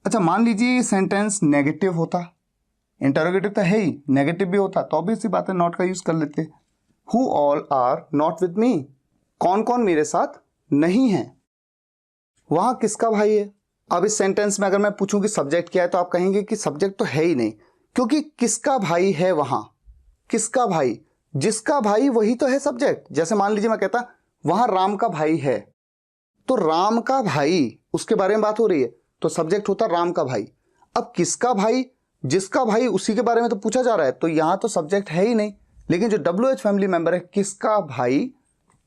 S1: अच्छा मान लीजिए सेंटेंस नेगेटिव होता, इंटरोगेटिव तो है ही, नेगेटिव भी होता तो ऑब्वियस सी बात है नॉट का यूज कर लेते। Who all are not with me, कौन कौन मेरे साथ नहीं है। वहां किसका भाई है। अब इस सेंटेंस में अगर मैं पूछूं कि सब्जेक्ट क्या है तो आप कहेंगे कि सब्जेक्ट तो है ही नहीं, क्योंकि किसका भाई है वहां, किसका भाई, जिसका भाई वही तो है सब्जेक्ट। जैसे मान लीजिए मैं कहता वहां राम का भाई है, तो राम का भाई उसके बारे में बात हो रही है तो सब्जेक्ट होता राम का भाई। अब किसका भाई, जिसका भाई, उसी के बारे में तो पूछा जा रहा है, तो यहां तो सब्जेक्ट है ही नहीं। लेकिन जो WH फैमिली मेंबर है किसका भाई,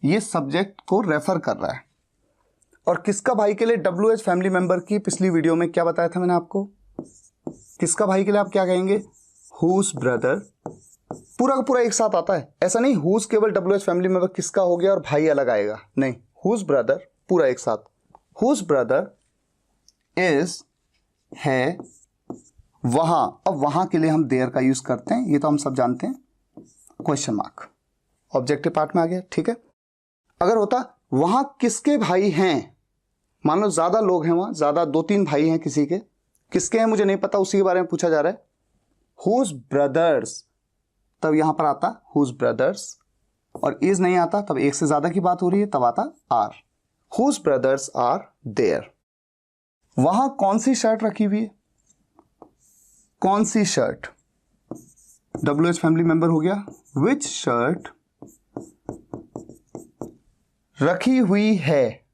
S1: ये सब्जेक्ट को रेफर कर रहा है। और किसका भाई के लिए WH फैमिली मेंबर की पिछली वीडियो में क्या बताया था मैंने आपको, किसका भाई के लिए आप क्या कहेंगे, हुज ब्रदर। पूरा का पूरा एक साथ आता है, ऐसा नहीं हुज केवल WH फैमिली मेंबर किसका हो गया और भाई अलग आएगा, नहीं, हुज ब्रदर पूरा एक साथ। हुज ब्रदर इज है वहां। अब वहां के लिए हम देयर का यूज करते हैं, ये तो हम सब जानते हैं, क्वेश्चन मार्क ऑब्जेक्टिव पार्ट में आ गया, ठीक है। अगर होता वहां किसके भाई हैं, मान लो ज्यादा लोग हैं वहां, ज्यादा 2-3 भाई हैं किसी के, किसके हैं मुझे नहीं पता, उसी के बारे में पूछा जा रहा है, हुज ब्रदर्स, तब यहां पर आता हुज ब्रदर्स, और इज नहीं आता तब एक से ज्यादा की बात हो रही है तब आता are, whose brothers are there. वहां कौन सी शर्ट रखी हुई है, कौन सी शर्ट, WH फैमिली मेंबर हो गया, विच शर्ट रखी हुई है,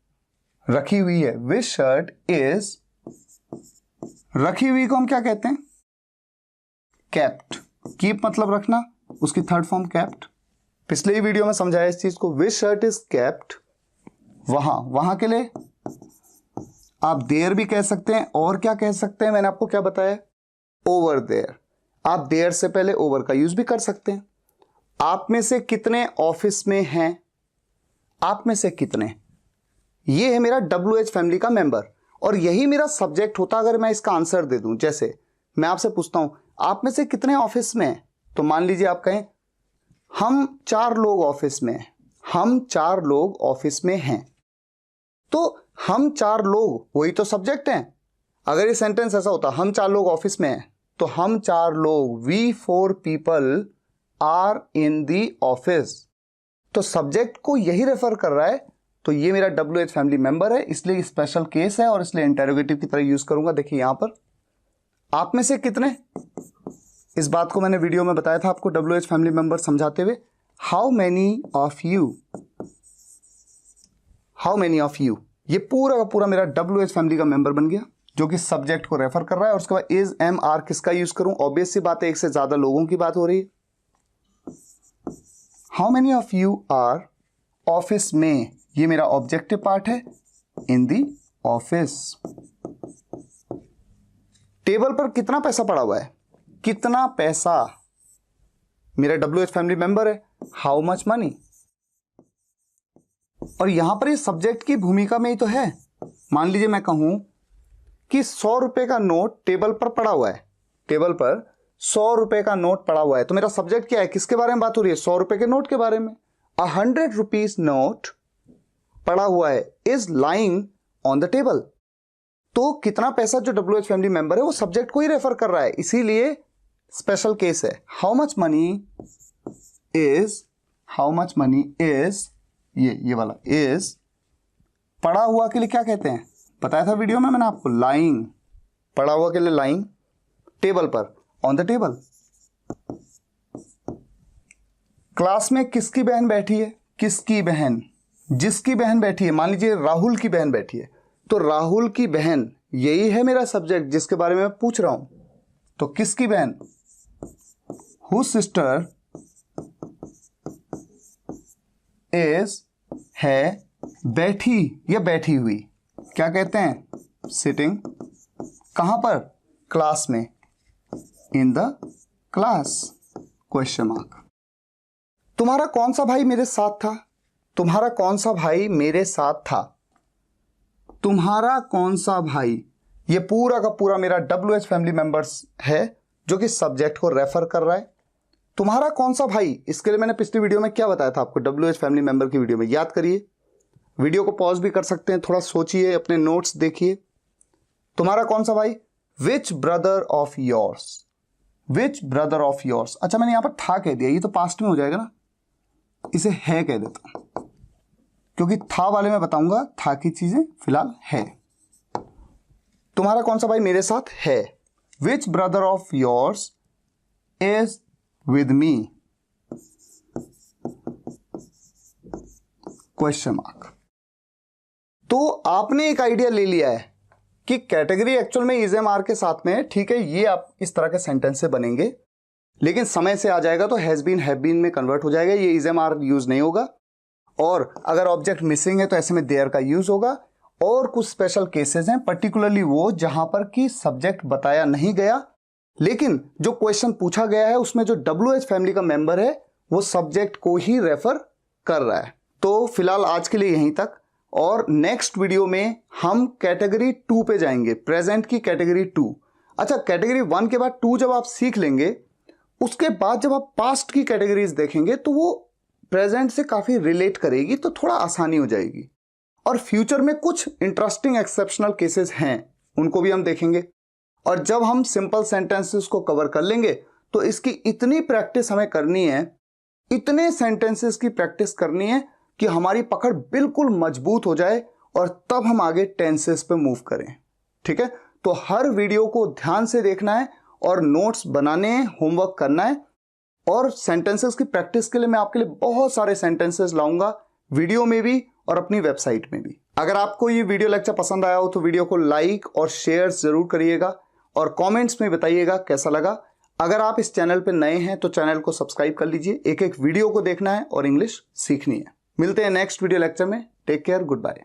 S1: रखी हुई है, विच शर्ट इज, रखी हुई को हम क्या कहते हैं, केप्ट। कीप मतलब रखना, उसकी थर्ड फॉर्म केप्ट, पिछले ही वीडियो में समझाया इस चीज को। विच शर्ट इज केप्ट वहां, वहां के लिए आप देयर भी कह सकते हैं, और क्या कह सकते हैं मैंने आपको क्या बताया, ओवर देयर। आप देयर से पहले ओवर का यूज भी कर सकते हैं। आप में से कितने ऑफिस में हैं, आप में से कितने, ये है मेरा WH फैमिली का मेंबर, और यही मेरा सब्जेक्ट होता अगर मैं इसका आंसर दे दूं। जैसे मैं आपसे पूछता हूं आप में से कितने ऑफिस में हैं, तो मान लीजिए आप कहें हम 4 लोग ऑफिस में हैं, हम 4 लोग ऑफिस में हैं, तो हम 4 लोग वही तो सब्जेक्ट हैं। अगर ये सेंटेंस ऐसा होता हम 4 लोग ऑफिस में हैं, तो हम 4 लोग, we 4 people are in the office, तो सब्जेक्ट को यही रेफर कर रहा है। तो ये मेरा WH फैमिली मेंबर है, इसलिए स्पेशल केस है और इसलिए इंटरोगेटिव की तरह यूज करूंगा। देखिए यहां पर आप में से कितने, इस बात को मैंने वीडियो में बताया था आपको WH फैमिली मेंबर समझाते हुए, how many of you, how many of you, ये पूरा का पूरा मेरा WH फैमिली का मेंबर बन गया जो कि सब्जेक्ट को रेफर कर रहा है। और उसके बाद इज, एम, आर किसका यूज करूं, ऑब्वियस सी बात है एक से ज्यादा लोगों की बात हो रही है। How many of you are office में, ये मेरा ऑब्जेक्टिव पार्ट है, इन दी ऑफिस। टेबल पर कितना पैसा पड़ा हुआ है, कितना पैसा, मेरा WH फैमिली मेंबर है, हाउ मच मनी। और यहां पर ये सब्जेक्ट की भूमिका में ही तो है। मान लीजिए मैं कहूं कि 100 रुपए का नोट टेबल पर पड़ा हुआ है, टेबल पर 100 रुपए का नोट पड़ा हुआ है, तो मेरा सब्जेक्ट क्या है, किसके बारे में बात हो रही है, 100 रुपए के नोट के बारे में। 100 रुपीज नोट पड़ा हुआ है, is lying on the table. तो कितना पैसा जो WH फैमिली मेंबर है वो सब्जेक्ट को ही रेफर कर रहा है, इसीलिए स्पेशल केस है। How much money is, how much money is, ये वाला इज, पड़ा हुआ के लिए क्या कहते हैं, बताया था वीडियो में मैंने आपको, लाइंग पढ़ा हुआ के लिए लाइंग, टेबल पर, ऑन द टेबल। क्लास में किसकी बहन बैठी है? किसकी बहन? जिसकी बहन बैठी है, मान लीजिए राहुल की बहन बैठी है, तो राहुल की बहन यही है मेरा सब्जेक्ट जिसके बारे में मैं पूछ रहा हूं। तो किसकी बहन? Whose sister is है बैठी या बैठी हुई, क्या कहते हैं? सिटिंग। कहां पर? क्लास में, in the class, question mark. तुम्हारा कौन सा भाई मेरे साथ था? तुम्हारा कौन सा भाई मेरे साथ था? तुम्हारा कौन सा भाई, ये पूरा का पूरा मेरा WH फैमिली मेंबर्स है जो कि सब्जेक्ट को रेफर कर रहा है। तुम्हारा कौन सा भाई, इसके लिए मैंने पिछली वीडियो में क्या बताया था आपको, WH फैमिली मेंबर की वीडियो में, याद करिए। वीडियो को पॉज भी कर सकते हैं, थोड़ा सोचिए, अपने नोट्स देखिए। तुम्हारा कौन सा भाई? Which brother of yours, which brother of yours. अच्छा, मैंने यहां पर था कह दिया, ये तो पास्ट में हो जाएगा ना, इसे है कह देता हूं, क्योंकि था वाले में बताऊंगा, था की चीजें फिलहाल है। तुम्हारा कौन सा भाई मेरे साथ है? Which brother of yours is with me, question mark. तो आपने एक आइडिया ले लिया है कि कैटेगरी एक्चुअल में इज एम आर के साथ में है, ठीक है, ये आप इस तरह के सेंटेंस से बनेंगे, लेकिन समय से आ जाएगा तो हैज बीन हैव बीन में कन्वर्ट हो जाएगा, ये इज एम आर यूज नहीं होगा। और अगर ऑब्जेक्ट मिसिंग है तो ऐसे में देयर का यूज होगा। और कुछ स्पेशल केसेस हैं, पर्टिकुलरली वो जहां पर कि सब्जेक्ट बताया नहीं गया, लेकिन जो क्वेश्चन पूछा गया है उसमें जो WH फैमिली का मेंबर है वो सब्जेक्ट को ही रेफर कर रहा है। तो फिलहाल आज के लिए यहीं तक, और नेक्स्ट वीडियो में हम कैटेगरी 2 पे जाएंगे, प्रेजेंट की कैटेगरी 2। अच्छा, कैटेगरी 1 के बाद 2 जब आप सीख लेंगे, उसके बाद जब आप पास्ट की कैटेगरीज देखेंगे तो वो प्रेजेंट से काफी रिलेट करेगी, तो थोड़ा आसानी हो जाएगी। और फ्यूचर में कुछ इंटरेस्टिंग एक्सेप्शनल केसेस हैं, उनको भी हम देखेंगे। और जब हम सिंपल सेंटेंसेस को कवर कर लेंगे तो इसकी इतनी प्रैक्टिस हमें करनी है, इतने सेंटेंसेस की प्रैक्टिस करनी है कि हमारी पकड़ बिल्कुल मजबूत हो जाए, और तब हम आगे टेंसेस पे मूव करें। ठीक है, तो हर वीडियो को ध्यान से देखना है और नोट्स बनाने हैं, होमवर्क करना है। और सेंटेंसेस की प्रैक्टिस के लिए मैं आपके लिए बहुत सारे सेंटेंसेस लाऊंगा, वीडियो में भी और अपनी वेबसाइट में भी। अगर आपको ये वीडियो लेक्चर पसंद आया हो तो वीडियो को लाइक और शेयर जरूर करिएगा, और कमेंट्स में बताइएगा कैसा लगा। अगर आप इस चैनल पर नए हैं तो चैनल को सब्सक्राइब कर लीजिए, एक एक वीडियो को देखना है और इंग्लिश सीखनी है। मिलते हैं नेक्स्ट वीडियो लेक्चर में। Take care, good bye.